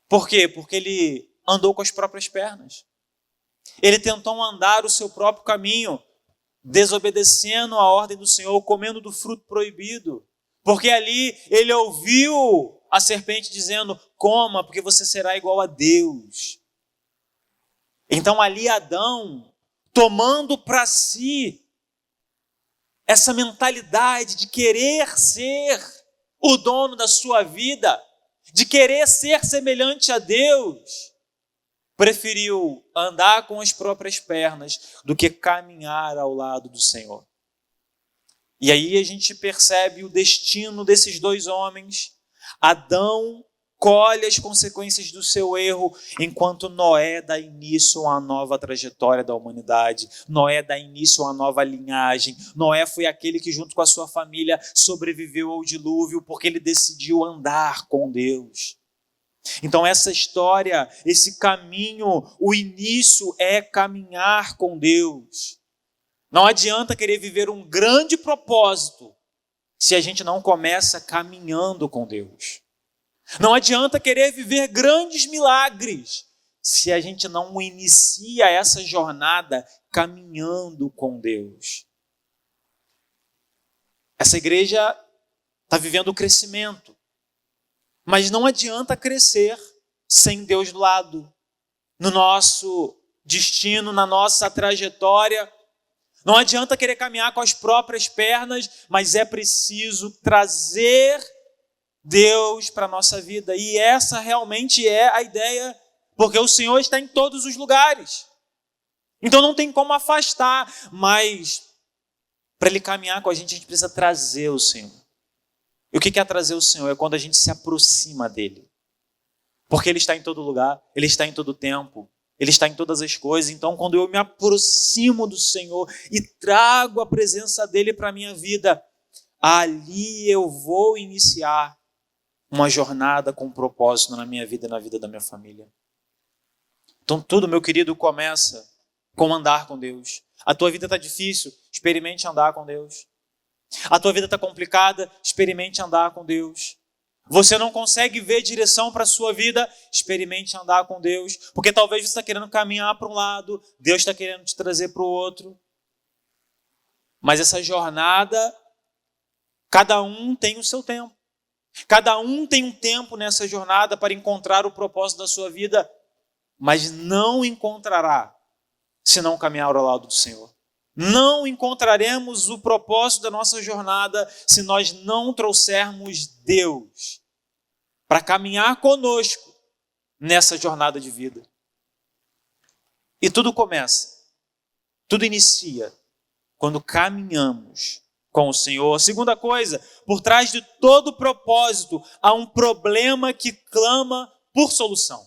Por quê? Porque ele andou com as próprias pernas. Ele tentou andar o seu próprio caminho, desobedecendo a ordem do Senhor, comendo do fruto proibido. Porque ali ele ouviu a serpente dizendo, coma, porque você será igual a Deus. Então ali Adão, tomando para si essa mentalidade de querer ser o dono da sua vida, de querer ser semelhante a Deus, preferiu andar com as próprias pernas do que caminhar ao lado do Senhor. E aí a gente percebe o destino desses dois homens. Adão colhe as consequências do seu erro, enquanto Noé dá início a uma nova trajetória da humanidade. Noé dá início a uma nova linhagem. Noé foi aquele que, junto com a sua família, sobreviveu ao dilúvio, porque ele decidiu andar com Deus. Então essa história, esse caminho, o início é caminhar com Deus. Não adianta querer viver um grande propósito se a gente não começa caminhando com Deus. Não adianta querer viver grandes milagres se a gente não inicia essa jornada caminhando com Deus. Essa igreja está vivendo o crescimento, mas não adianta crescer sem Deus do lado, no nosso destino, na nossa trajetória. Não adianta querer caminhar com as próprias pernas, mas é preciso trazer Deus para a nossa vida. E essa realmente é a ideia, porque o Senhor está em todos os lugares. Então não tem como afastar, mas para Ele caminhar com a gente precisa trazer o Senhor. E o que é trazer o Senhor? É quando a gente se aproxima dEle. Porque Ele está em todo lugar, Ele está em todo tempo, Ele está em todas as coisas. Então quando eu me aproximo do Senhor e trago a presença dEle para a minha vida, ali eu vou iniciar uma jornada com propósito na minha vida e na vida da minha família. Então tudo, meu querido, começa com andar com Deus. A tua vida está difícil, experimente andar com Deus. A tua vida está complicada, experimente andar com Deus. Você não consegue ver direção para a sua vida, experimente andar com Deus. Porque talvez você está querendo caminhar para um lado, Deus está querendo te trazer para o outro. Mas essa jornada, cada um tem o seu tempo. Cada um tem um tempo nessa jornada para encontrar o propósito da sua vida, mas não encontrará se não caminhar ao lado do Senhor. Não encontraremos o propósito da nossa jornada se nós não trouxermos Deus para caminhar conosco nessa jornada de vida. E tudo começa, tudo inicia quando caminhamos com o Senhor. Segunda coisa, por trás de todo propósito há um problema que clama por solução.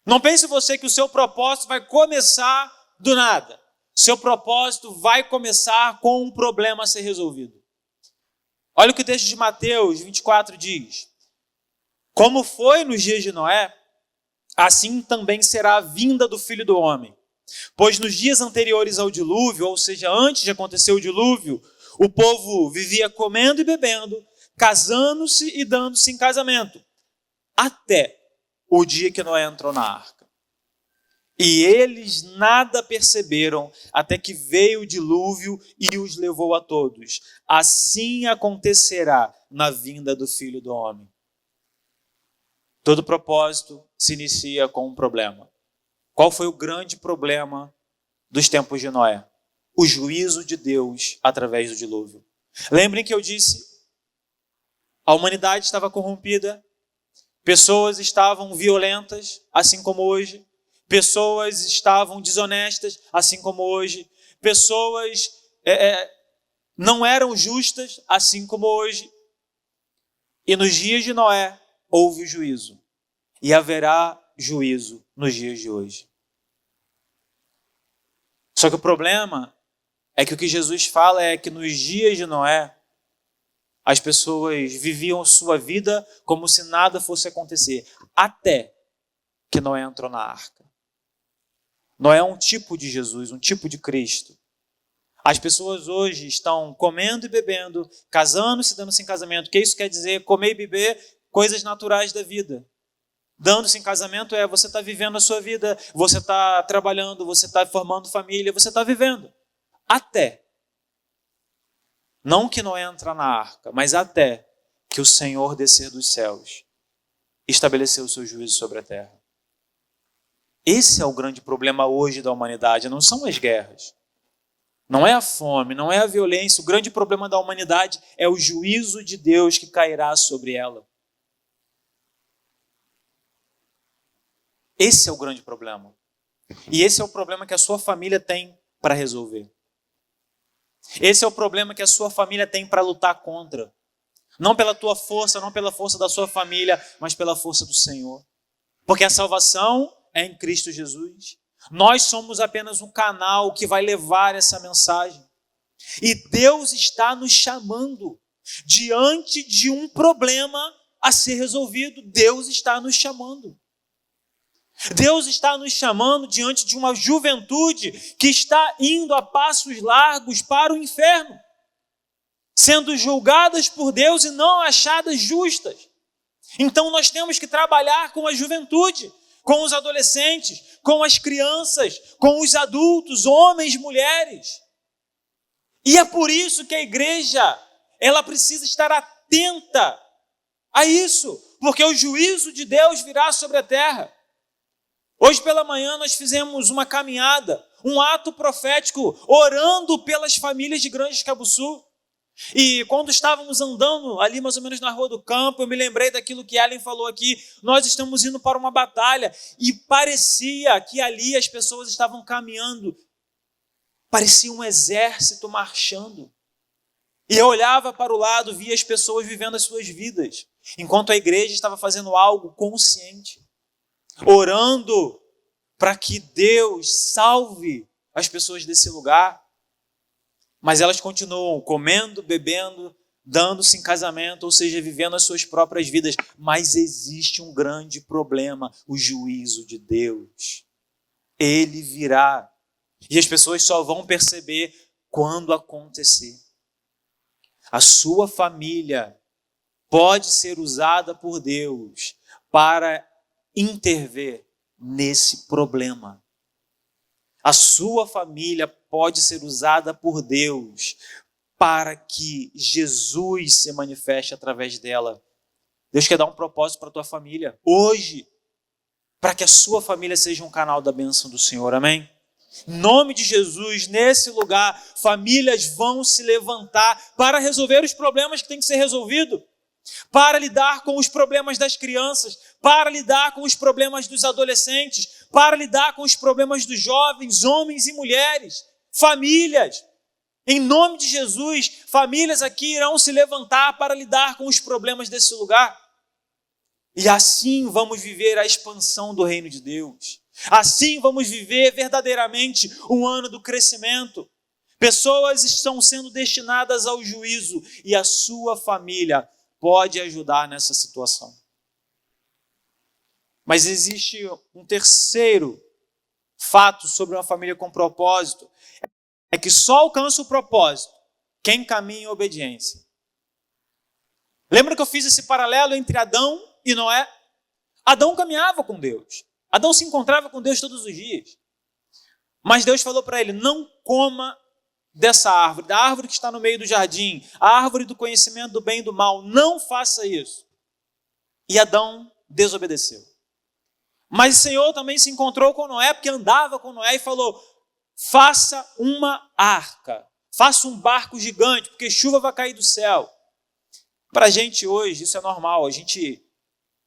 Não pense você que o seu propósito vai começar do nada. Seu propósito vai começar com um problema a ser resolvido. Olha o que o texto de Mateus 24 diz. Como foi nos dias de Noé, assim também será a vinda do Filho do Homem. Pois nos dias anteriores ao dilúvio, ou seja, antes de acontecer o dilúvio, o povo vivia comendo e bebendo, casando-se e dando-se em casamento, até o dia que Noé entrou na arca. E eles nada perceberam até que veio o dilúvio e os levou a todos. Assim acontecerá na vinda do Filho do Homem. Todo propósito se inicia com um problema. Qual foi o grande problema dos tempos de Noé? O juízo de Deus através do dilúvio. Lembrem que eu disse, a humanidade estava corrompida, pessoas estavam violentas, assim como hoje, pessoas estavam desonestas, assim como hoje, pessoas não eram justas, assim como hoje. E nos dias de Noé houve o juízo, e haverá juízo nos dias de hoje. Só que o problema é que o que Jesus fala é que nos dias de Noé, as pessoas viviam sua vida como se nada fosse acontecer, até que Noé entrou na arca. Noé é um tipo de Jesus, um tipo de Cristo. As pessoas hoje estão comendo e bebendo, casando-se e dando-se em casamento. O que isso quer dizer? Comer e beber, coisas naturais da vida. Dando-se em casamento é você está vivendo a sua vida, você está trabalhando, você está formando família, você está vivendo. Até, não que Noé entra na arca, mas até que o Senhor descer dos céus e estabelecer o seu juízo sobre a terra. Esse é o grande problema hoje da humanidade, não são as guerras. Não é a fome, não é a violência. O grande problema da humanidade é o juízo de Deus que cairá sobre ela. Esse é o grande problema. E esse é o problema que a sua família tem para resolver. Esse é o problema que a sua família tem para lutar contra. Não pela tua força, não pela força da sua família, mas pela força do Senhor. Porque a salvação é em Cristo Jesus. Nós somos apenas um canal que vai levar essa mensagem. E Deus está nos chamando diante de um problema a ser resolvido. Deus está nos chamando. Deus está nos chamando diante de uma juventude que está indo a passos largos para o inferno, sendo julgadas por Deus e não achadas justas. Então nós temos que trabalhar com a juventude, com os adolescentes, com as crianças, com os adultos, homens, mulheres. E é por isso que a igreja, ela precisa estar atenta a isso, porque o juízo de Deus virá sobre a terra. Hoje pela manhã nós fizemos uma caminhada, um ato profético, orando pelas famílias de Grande Cabuçu. E quando estávamos andando ali mais ou menos na Rua do Campo, eu me lembrei daquilo que Ellen falou aqui. Nós estamos indo para uma batalha e parecia que ali as pessoas estavam caminhando. Parecia um exército marchando. E eu olhava para o lado, via as pessoas vivendo as suas vidas, enquanto a igreja estava fazendo algo consciente, orando para que Deus salve as pessoas desse lugar. Mas elas continuam comendo, bebendo, dando-se em casamento, ou seja, vivendo as suas próprias vidas. Mas existe um grande problema, o juízo de Deus. Ele virá. E as pessoas só vão perceber quando acontecer. A sua família pode ser usada por Deus para intervir nesse problema. A sua família pode ser usada por Deus para que Jesus se manifeste através dela. Deus quer dar um propósito para a tua família hoje, para que a sua família seja um canal da bênção do Senhor, amém? Em nome de Jesus, nesse lugar, famílias vão se levantar para resolver os problemas que têm que ser resolvidos, para lidar com os problemas das crianças, para lidar com os problemas dos adolescentes, para lidar com os problemas dos jovens, homens e mulheres, famílias. Em nome de Jesus, famílias aqui irão se levantar para lidar com os problemas desse lugar. E assim vamos viver a expansão do reino de Deus. Assim vamos viver verdadeiramente um ano do crescimento. Pessoas estão sendo destinadas ao juízo e a sua família pode ajudar nessa situação. Mas existe um terceiro fato sobre uma família com propósito. É que só alcança o propósito quem caminha em obediência. Lembra que eu fiz esse paralelo entre Adão e Noé? Adão caminhava com Deus. Adão se encontrava com Deus todos os dias. Mas Deus falou para ele, não coma dessa árvore, da árvore que está no meio do jardim, a árvore do conhecimento do bem e do mal, não faça isso. E Adão desobedeceu. Mas o Senhor também se encontrou com Noé, porque andava com Noé e falou, faça uma arca, faça um barco gigante, porque chuva vai cair do céu. Para a gente hoje, isso é normal, a gente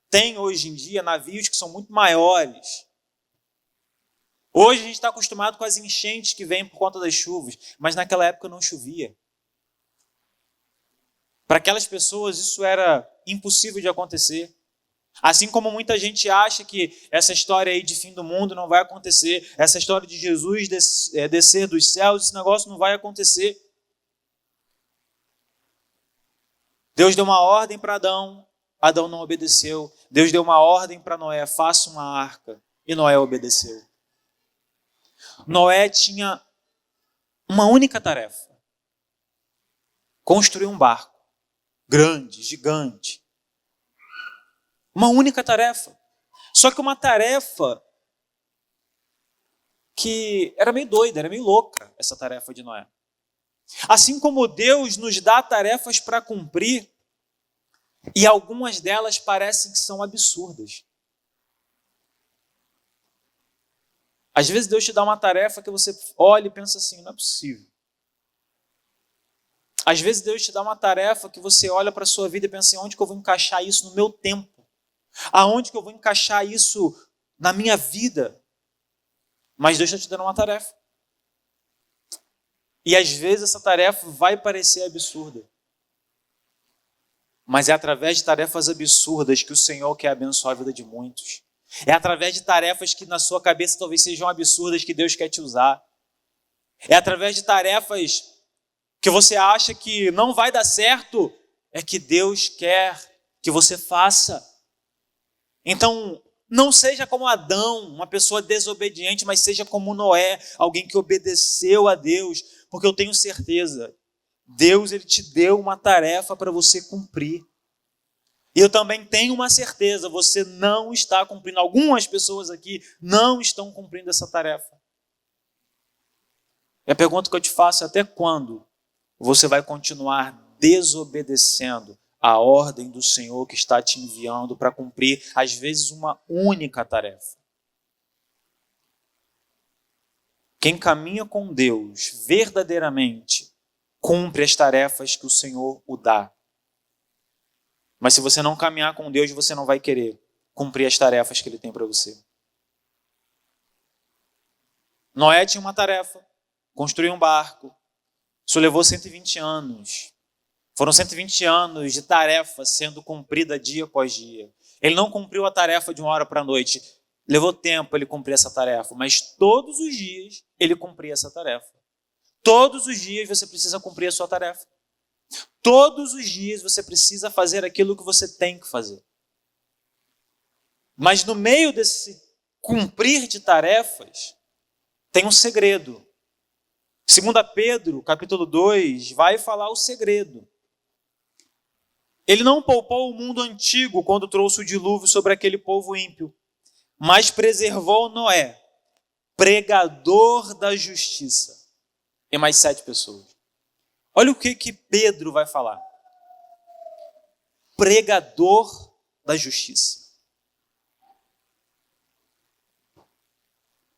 tem hoje em dia navios que são muito maiores. Hoje a gente está acostumado com as enchentes que vêm por conta das chuvas, mas naquela época não chovia. Para aquelas pessoas isso era impossível de acontecer. Assim como muita gente acha que essa história aí de fim do mundo não vai acontecer, essa história de Jesus descer dos céus, esse negócio não vai acontecer. Deus deu uma ordem para Adão, Adão não obedeceu. Deus deu uma ordem para Noé, faça uma arca, e Noé obedeceu. Noé tinha uma única tarefa: construir um barco grande, gigante. Uma única tarefa. Só que uma tarefa que era meio doida, era meio louca, essa tarefa de Noé. Assim como Deus nos dá tarefas para cumprir, e algumas delas parecem que são absurdas. Às vezes Deus te dá uma tarefa que você olha e pensa assim, não é possível. Às vezes Deus te dá uma tarefa que você olha para a sua vida e pensa assim, onde que eu vou encaixar isso no meu tempo? Aonde que eu vou encaixar isso na minha vida? Mas Deus está te dando uma tarefa. E às vezes essa tarefa vai parecer absurda. Mas é através de tarefas absurdas que o Senhor quer abençoar a vida de muitos. É através de tarefas que na sua cabeça talvez sejam absurdas que Deus quer te usar. É através de tarefas que você acha que não vai dar certo, é que Deus quer que você faça. Então, não seja como Adão, uma pessoa desobediente, mas seja como Noé, alguém que obedeceu a Deus, porque eu tenho certeza, Deus ele te deu uma tarefa para você cumprir. E eu também tenho uma certeza, você não está cumprindo, algumas pessoas aqui não estão cumprindo essa tarefa. E a pergunta que eu te faço é até quando você vai continuar desobedecendo a ordem do Senhor que está te enviando para cumprir, às vezes, uma única tarefa? Quem caminha com Deus verdadeiramente cumpre as tarefas que o Senhor o dá. Mas se você não caminhar com Deus, você não vai querer cumprir as tarefas que Ele tem para você. Noé tinha uma tarefa, construir um barco. Isso levou 120 anos. Foram 120 anos de tarefa sendo cumprida dia após dia. Ele não cumpriu a tarefa de uma hora para a noite. Levou tempo ele cumprir essa tarefa, mas todos os dias ele cumpria essa tarefa. Todos os dias você precisa cumprir a sua tarefa. Todos os dias você precisa fazer aquilo que você tem que fazer. Mas no meio desse cumprir de tarefas, tem um segredo. 2 Pedro, capítulo 2, vai falar o segredo. Ele não poupou o mundo antigo quando trouxe o dilúvio sobre aquele povo ímpio, mas preservou Noé, pregador da justiça, e mais 7 pessoas. Olha o que Pedro vai falar. Pregador da justiça.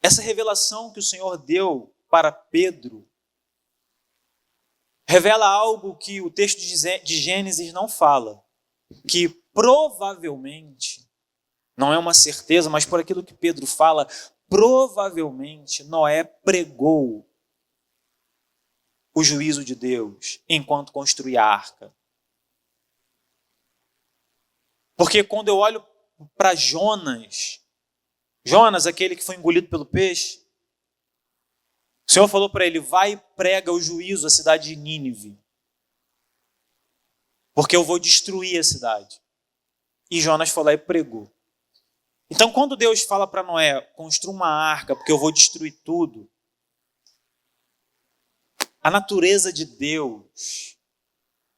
Essa revelação que o Senhor deu para Pedro revela algo que o texto de Gênesis não fala, que provavelmente, não é uma certeza, mas por aquilo que Pedro fala, provavelmente Noé pregou o juízo de Deus enquanto construía a arca. Porque quando eu olho para Jonas, aquele que foi engolido pelo peixe, o Senhor falou para ele, vai e prega o juízo à cidade de Nínive, porque eu vou destruir a cidade. E Jonas foi lá e pregou. Então, quando Deus fala para Noé, construa uma arca, porque eu vou destruir tudo, a natureza de Deus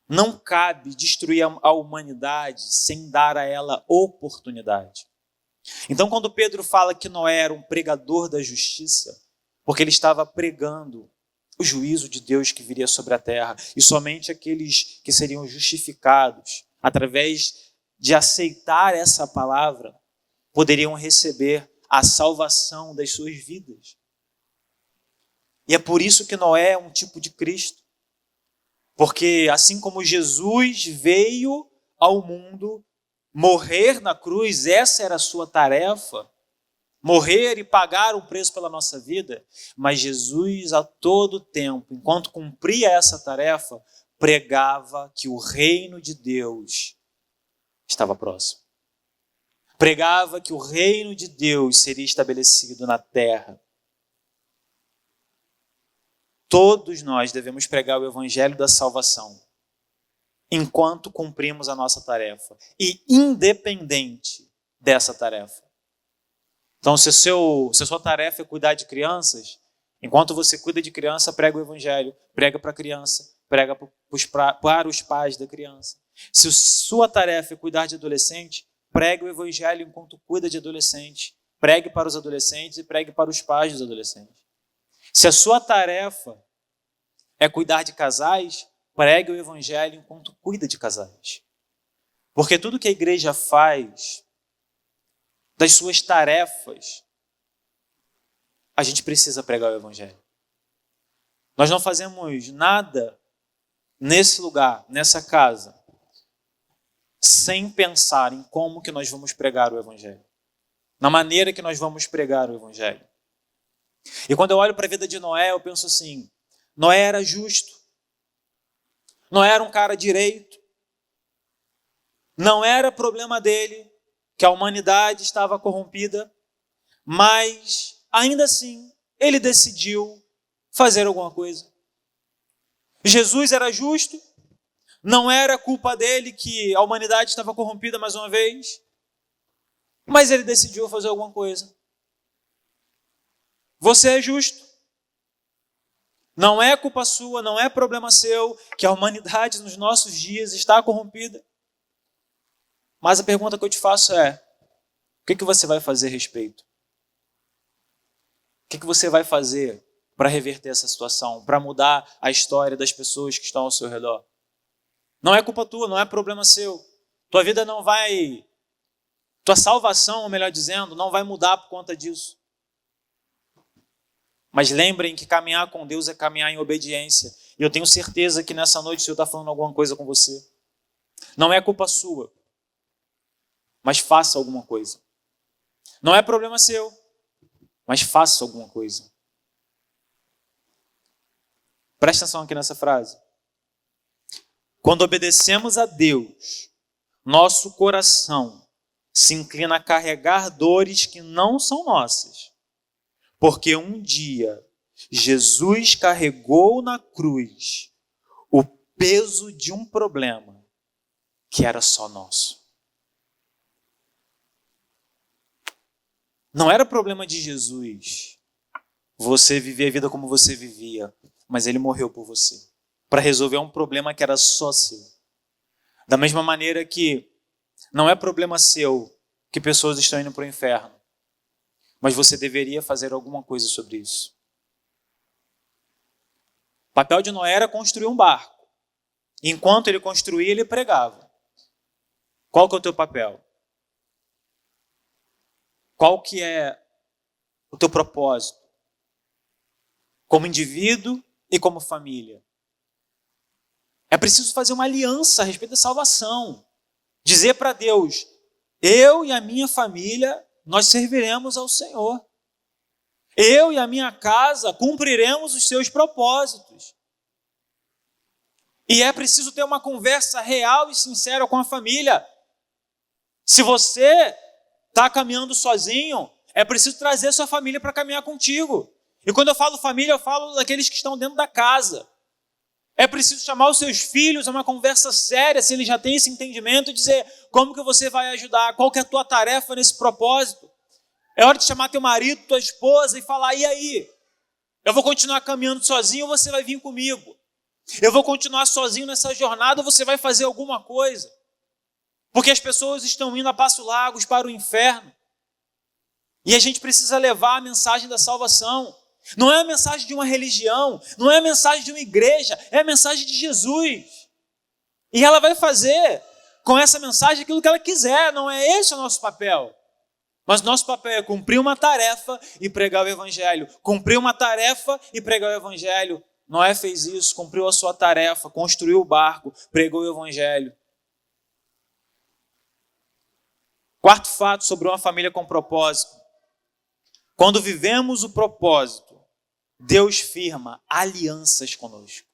não cabe destruir a humanidade sem dar a ela oportunidade. Então, quando Pedro fala que Noé era um pregador da justiça, porque ele estava pregando o juízo de Deus que viria sobre a terra, e somente aqueles que seriam justificados através de aceitar essa palavra poderiam receber a salvação das suas vidas. E é por isso que Noé é um tipo de Cristo. Porque assim como Jesus veio ao mundo morrer na cruz, essa era a sua tarefa, morrer e pagar um preço pela nossa vida, mas Jesus a todo tempo, enquanto cumpria essa tarefa, pregava que o reino de Deus estava próximo. Pregava que o reino de Deus seria estabelecido na terra. Todos nós devemos pregar o evangelho da salvação enquanto cumprimos a nossa tarefa e independente dessa tarefa. Então, se a sua tarefa é cuidar de crianças, enquanto você cuida de criança, prega o evangelho, prega para a criança, prega para os pais da criança. Se a sua tarefa é cuidar de adolescente, pregue o evangelho enquanto cuida de adolescente, pregue para os adolescentes e pregue para os pais dos adolescentes. Se a sua tarefa é cuidar de casais, pregue o evangelho enquanto cuida de casais. Porque tudo que a igreja faz, das suas tarefas, a gente precisa pregar o evangelho. Nós não fazemos nada nesse lugar, nessa casa, sem pensar em como que nós vamos pregar o evangelho. Na maneira que nós vamos pregar o evangelho. E quando eu olho para a vida de Noé, eu penso assim, Noé era justo. Noé era um cara direito. Não era problema dele que a humanidade estava corrompida, mas ainda assim ele decidiu fazer alguma coisa. Jesus era justo, não era culpa dele que a humanidade estava corrompida mais uma vez, mas ele decidiu fazer alguma coisa. Você é justo. Não é culpa sua, não é problema seu que a humanidade nos nossos dias está corrompida. Mas a pergunta que eu te faço é, o que você vai fazer a respeito? O que você vai fazer para reverter essa situação, para mudar a história das pessoas que estão ao seu redor? Não é culpa tua, não é problema seu. Tua vida não vai, tua salvação, melhor dizendo, não vai mudar por conta disso. Mas lembrem que caminhar com Deus é caminhar em obediência. E eu tenho certeza que nessa noite o Senhor está falando alguma coisa com você. Não é culpa sua, mas faça alguma coisa. Não é problema seu, mas faça alguma coisa. Presta atenção aqui nessa frase. Quando obedecemos a Deus, nosso coração se inclina a carregar dores que não são nossas. Porque um dia Jesus carregou na cruz o peso de um problema que era só nosso. Não era problema de Jesus você viver a vida como você vivia, mas ele morreu por você, para resolver um problema que era só seu. Da mesma maneira que não é problema seu que pessoas estão indo para o inferno, mas você deveria fazer alguma coisa sobre isso. O papel de Noé era construir um barco. Enquanto ele construía, ele pregava. Qual que é o teu papel? Qual que é o teu propósito? Como indivíduo e como família. É preciso fazer uma aliança a respeito da salvação. Dizer para Deus, eu e a minha família, nós serviremos ao Senhor. Eu e a minha casa cumpriremos os seus propósitos. E é preciso ter uma conversa real e sincera com a família. Se você está caminhando sozinho, é preciso trazer sua família para caminhar contigo. E quando eu falo família, eu falo daqueles que estão dentro da casa. É preciso chamar os seus filhos a uma conversa séria, se eles já têm esse entendimento, e dizer como que você vai ajudar, qual que é a tua tarefa nesse propósito. É hora de chamar teu marido, tua esposa e falar, e aí? Eu vou continuar caminhando sozinho ou você vai vir comigo? Eu vou continuar sozinho nessa jornada ou você vai fazer alguma coisa? Porque as pessoas estão indo a passos largos para o inferno. E a gente precisa levar a mensagem da salvação. Não é a mensagem de uma religião, não é a mensagem de uma igreja, é a mensagem de Jesus. E ela vai fazer com essa mensagem aquilo que ela quiser, não é esse o nosso papel. Mas nosso papel é cumprir uma tarefa e pregar o evangelho. Cumprir uma tarefa e pregar o evangelho. Noé fez isso, cumpriu a sua tarefa, construiu o barco, pregou o evangelho. Quarto fato sobre uma família com propósito. Quando vivemos o propósito, Deus firma alianças conosco.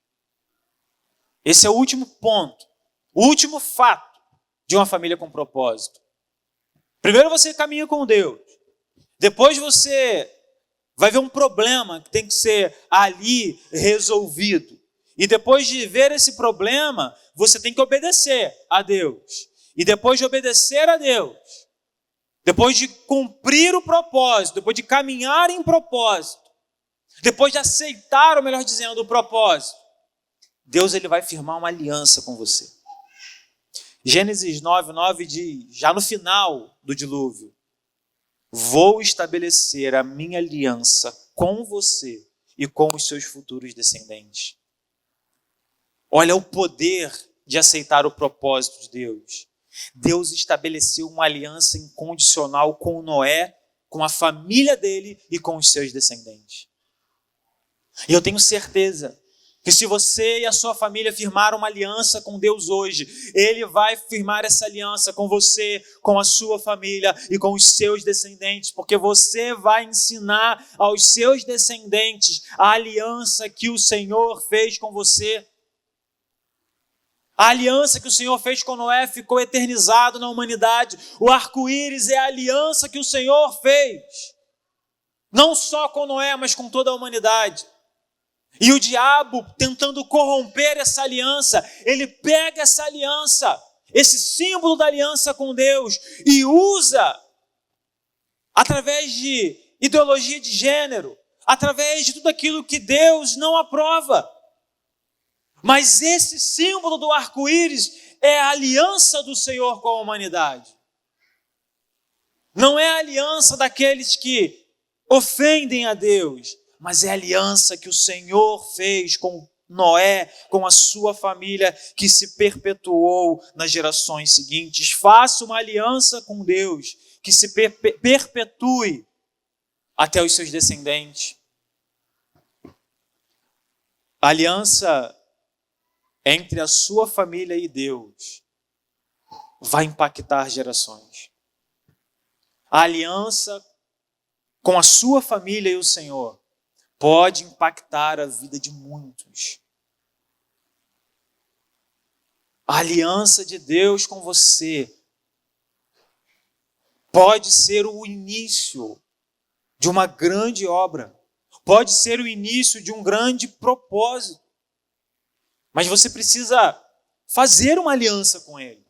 Esse é o último ponto, o último fato de uma família com propósito. Primeiro você caminha com Deus. Depois você vai ver um problema que tem que ser ali resolvido. E depois de ver esse problema, você tem que obedecer a Deus. E depois de obedecer a Deus, depois de cumprir o propósito, depois de caminhar em propósito, depois de aceitar, ou melhor dizendo, o propósito, Deus ele vai firmar uma aliança com você. Gênesis 9:9 diz, já no final do dilúvio, vou estabelecer a minha aliança com você e com os seus futuros descendentes. Olha o poder de aceitar o propósito de Deus. Deus estabeleceu uma aliança incondicional com Noé, com a família dele e com os seus descendentes. E eu tenho certeza que se você e a sua família firmaram uma aliança com Deus hoje, Ele vai firmar essa aliança com você, com a sua família e com os seus descendentes, porque você vai ensinar aos seus descendentes a aliança que o Senhor fez com você. A aliança que o Senhor fez com Noé ficou eternizado na humanidade. O arco-íris é a aliança que o Senhor fez, não só com Noé, mas com toda a humanidade. E o diabo, tentando corromper essa aliança, ele pega essa aliança, esse símbolo da aliança com Deus, e usa, através de ideologia de gênero, através de tudo aquilo que Deus não aprova. Mas esse símbolo do arco-íris é a aliança do Senhor com a humanidade. Não é a aliança daqueles que ofendem a Deus, mas é a aliança que o Senhor fez com Noé, com a sua família, que se perpetuou nas gerações seguintes. Faça uma aliança com Deus, que se perpetue até os seus descendentes. A aliança entre a sua família e Deus vai impactar gerações. A aliança com a sua família e o Senhor pode impactar a vida de muitos. A aliança de Deus com você pode ser o início de uma grande obra, pode ser o início de um grande propósito. Mas você precisa fazer uma aliança com Ele.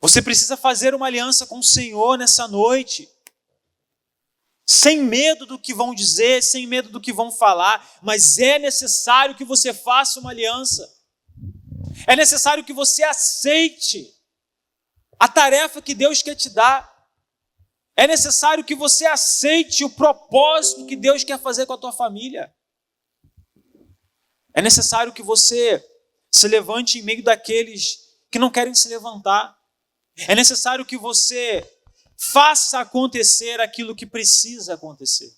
Você precisa fazer uma aliança com o Senhor nessa noite. Sem medo do que vão dizer, sem medo do que vão falar, mas é necessário que você faça uma aliança. É necessário que você aceite a tarefa que Deus quer te dar. É necessário que você aceite o propósito que Deus quer fazer com a tua família. É necessário que você se levante em meio daqueles que não querem se levantar. É necessário que você faça acontecer aquilo que precisa acontecer.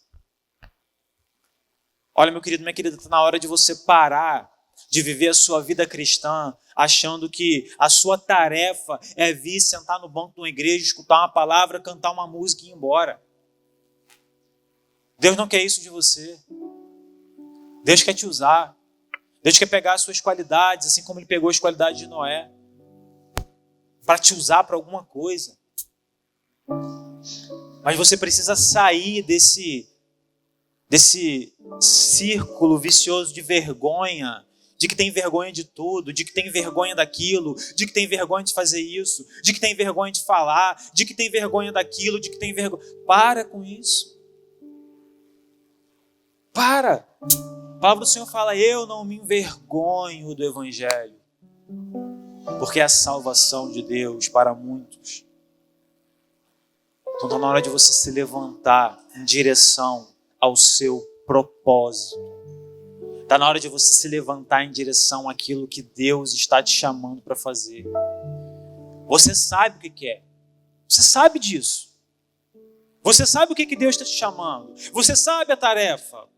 Olha, meu querido, minha querida, está na hora de você parar de viver a sua vida cristã achando que a sua tarefa é vir sentar no banco de uma igreja, escutar uma palavra, cantar uma música e ir embora. Deus não quer isso de você. Deus quer te usar. Deus quer pegar as suas qualidades, assim como Ele pegou as qualidades de Noé, para te usar para alguma coisa. Mas você precisa sair desse círculo vicioso de vergonha, de que tem vergonha de tudo, de que tem vergonha daquilo, de que tem vergonha de fazer isso, de que tem vergonha de falar, de que tem vergonha daquilo, de que tem vergonha. Para com isso. Para. A palavra do Senhor fala: eu não me envergonho do Evangelho, porque é a salvação de Deus para muitos. Então está na hora de você se levantar em direção ao seu propósito. Está na hora de você se levantar em direção àquilo que Deus está te chamando para fazer. Você sabe o que quer. Você sabe disso. Você sabe o que Deus está te chamando. Você sabe a tarefa.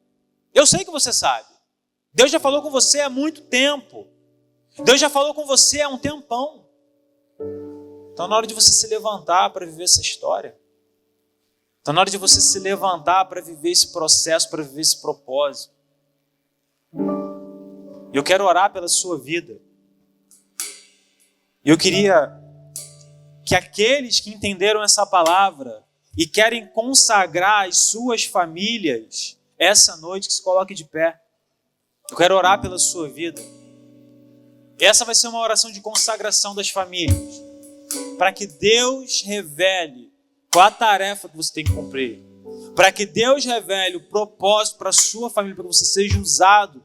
Eu sei que você sabe. Deus já falou com você há muito tempo. Deus já falou com você há um tempão. Então, na hora de você se levantar para viver essa história. Então, na hora de você se levantar para viver esse processo, para viver esse propósito. Eu quero orar pela sua vida. Eu queria que aqueles que entenderam essa palavra e querem consagrar as suas famílias essa noite, que se coloque de pé. Eu quero orar pela sua vida. Essa vai ser uma oração de consagração das famílias, para que Deus revele qual a tarefa que você tem que cumprir, para que Deus revele o propósito para a sua família, para que você seja usado,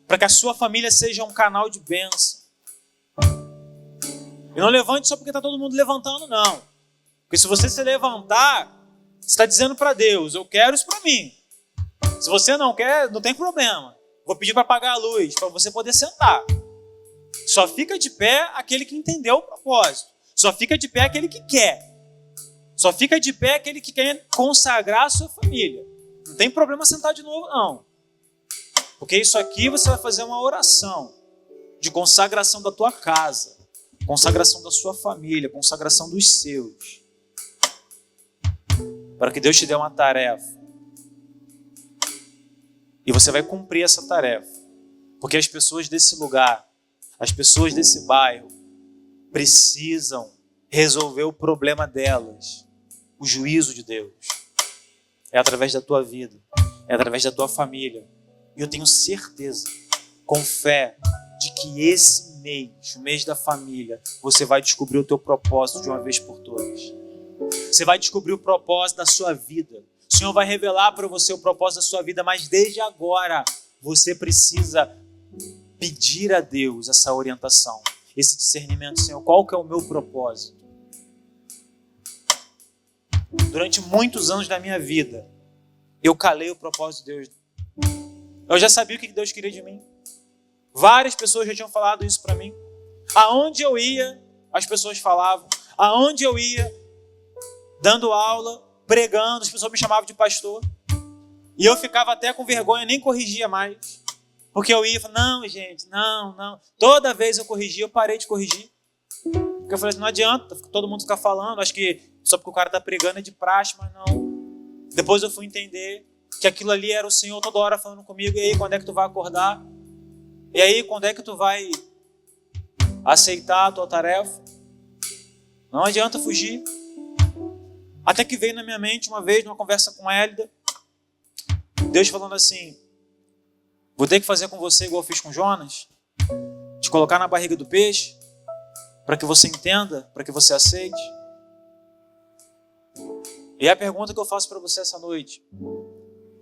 para que a sua família seja um canal de bênção. E não levante só porque está todo mundo levantando, não. Porque se você se levantar, você está dizendo para Deus: eu quero isso para mim. Se você não quer, não tem problema. Vou pedir para apagar a luz, para você poder sentar. Só fica de pé aquele que entendeu o propósito. Só fica de pé aquele que quer. Só fica de pé aquele que quer consagrar a sua família. Não tem problema sentar de novo, não. Porque isso aqui você vai fazer uma oração de consagração da tua casa, consagração da sua família, consagração dos seus. Para que Deus te dê uma tarefa. E você vai cumprir essa tarefa. Porque as pessoas desse lugar, as pessoas desse bairro, precisam resolver o problema delas. O juízo de Deus. É através da tua vida. É através da tua família. E eu tenho certeza, com fé, de que esse mês, o mês da família, você vai descobrir o teu propósito de uma vez por todas. Você vai descobrir o propósito da sua vida. O Senhor vai revelar para você o propósito da sua vida, mas desde agora você precisa pedir a Deus essa orientação, esse discernimento. Senhor, qual que é o meu propósito? Durante muitos anos da minha vida, eu calei o propósito de Deus. Eu já sabia o que Deus queria de mim. Várias pessoas já tinham falado isso para mim. Aonde eu ia, as pessoas falavam. Aonde eu ia, dando aula, pregando, as pessoas me chamavam de pastor. E eu ficava até com vergonha, nem corrigia mais. Porque eu ia e falava: não, gente, não. Toda vez eu corrigia, eu parei de corrigir. Porque eu falei assim: não adianta todo mundo ficar falando. Acho que só porque o cara está pregando é de praxe, mas não. Depois eu fui entender que aquilo ali era o Senhor toda hora falando comigo. E aí, quando é que tu vai acordar? E aí, quando é que tu vai aceitar a tua tarefa? Não adianta fugir. Até que veio na minha mente uma vez, numa conversa com Hélida, Deus falando assim: vou ter que fazer com você igual eu fiz com Jonas? Te colocar na barriga do peixe? Para que você entenda? Para que você aceite? E a pergunta que eu faço para você essa noite: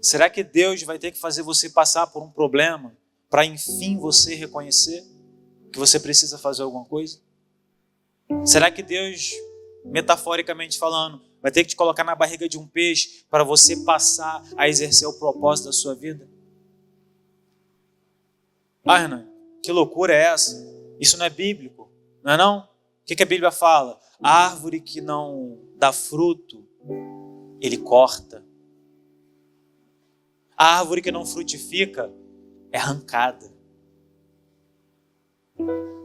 será que Deus vai ter que fazer você passar por um problema para enfim você reconhecer que você precisa fazer alguma coisa? Será que Deus, metaforicamente falando, vai ter que te colocar na barriga de um peixe para você passar a exercer o propósito da sua vida? Ah, Renan, que loucura é essa? Isso não é bíblico, não é não? O que a Bíblia fala? A árvore que não dá fruto, ele corta. A árvore que não frutifica é arrancada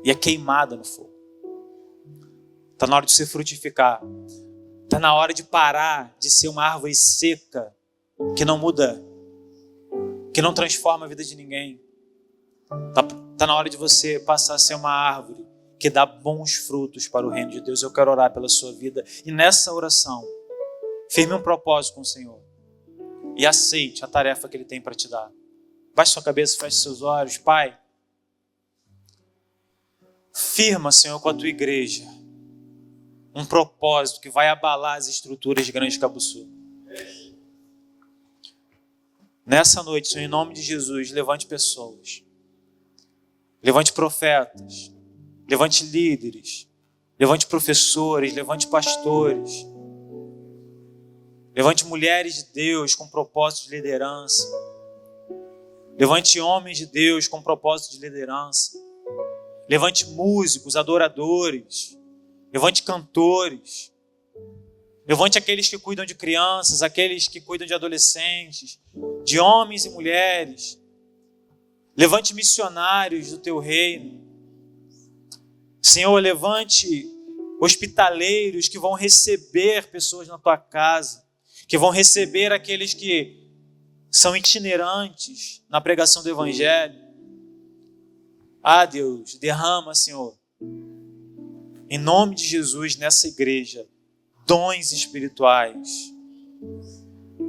e é queimada no fogo. Está na hora de você frutificar. Está na hora de parar de ser uma árvore seca que não muda, que não transforma a vida de ninguém. Está na hora de você passar a ser uma árvore que dá bons frutos para o reino de Deus. Eu quero orar pela sua vida e nessa oração firme um propósito com o Senhor e aceite a tarefa que Ele tem para te dar. Baixe sua cabeça, feche seus olhos. Pai, firma, Senhor, com a tua igreja um propósito que vai abalar as estruturas de Grande Cabo Sul. Nessa noite, Senhor, em nome de Jesus, levante pessoas, levante profetas, levante líderes, levante professores, levante pastores, levante mulheres de Deus com propósito de liderança. Levante homens de Deus com propósito de liderança. Levante músicos, adoradores. Levante cantores. Levante aqueles que cuidam de crianças, aqueles que cuidam de adolescentes, de homens e mulheres. Levante missionários do teu reino. Senhor, levante hospitaleiros que vão receber pessoas na tua casa, que vão receber aqueles que são itinerantes na pregação do Evangelho. Ah, Deus, derrama, Senhor, em nome de Jesus, nessa igreja, dons espirituais.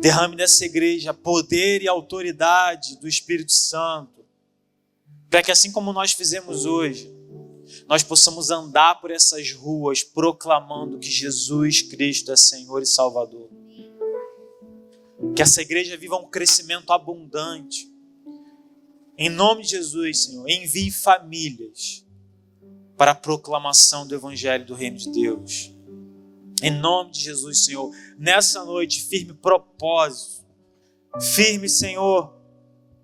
Derrame nessa igreja poder e autoridade do Espírito Santo, para que assim como nós fizemos hoje, nós possamos andar por essas ruas proclamando que Jesus Cristo é Senhor e Salvador. Que essa igreja viva um crescimento abundante. Em nome de Jesus, Senhor, envie famílias para a proclamação do Evangelho do Reino de Deus. Em nome de Jesus, Senhor, nessa noite, firme propósito. Firme, Senhor,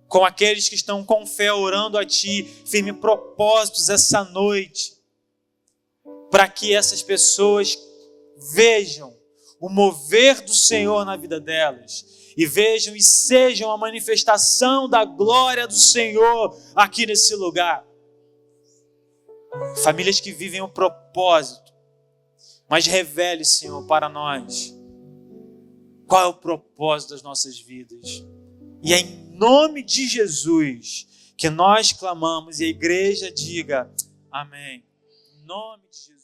com aqueles que estão com fé orando a Ti. Firme propósitos essa noite, para que essas pessoas vejam o mover do Senhor na vida delas e vejam e sejam a manifestação da glória do Senhor aqui nesse lugar. Famílias que vivem o propósito, mas revele, Senhor, para nós qual é o propósito das nossas vidas. E é em nome de Jesus que nós clamamos e a igreja diga amém. Em nome de Jesus.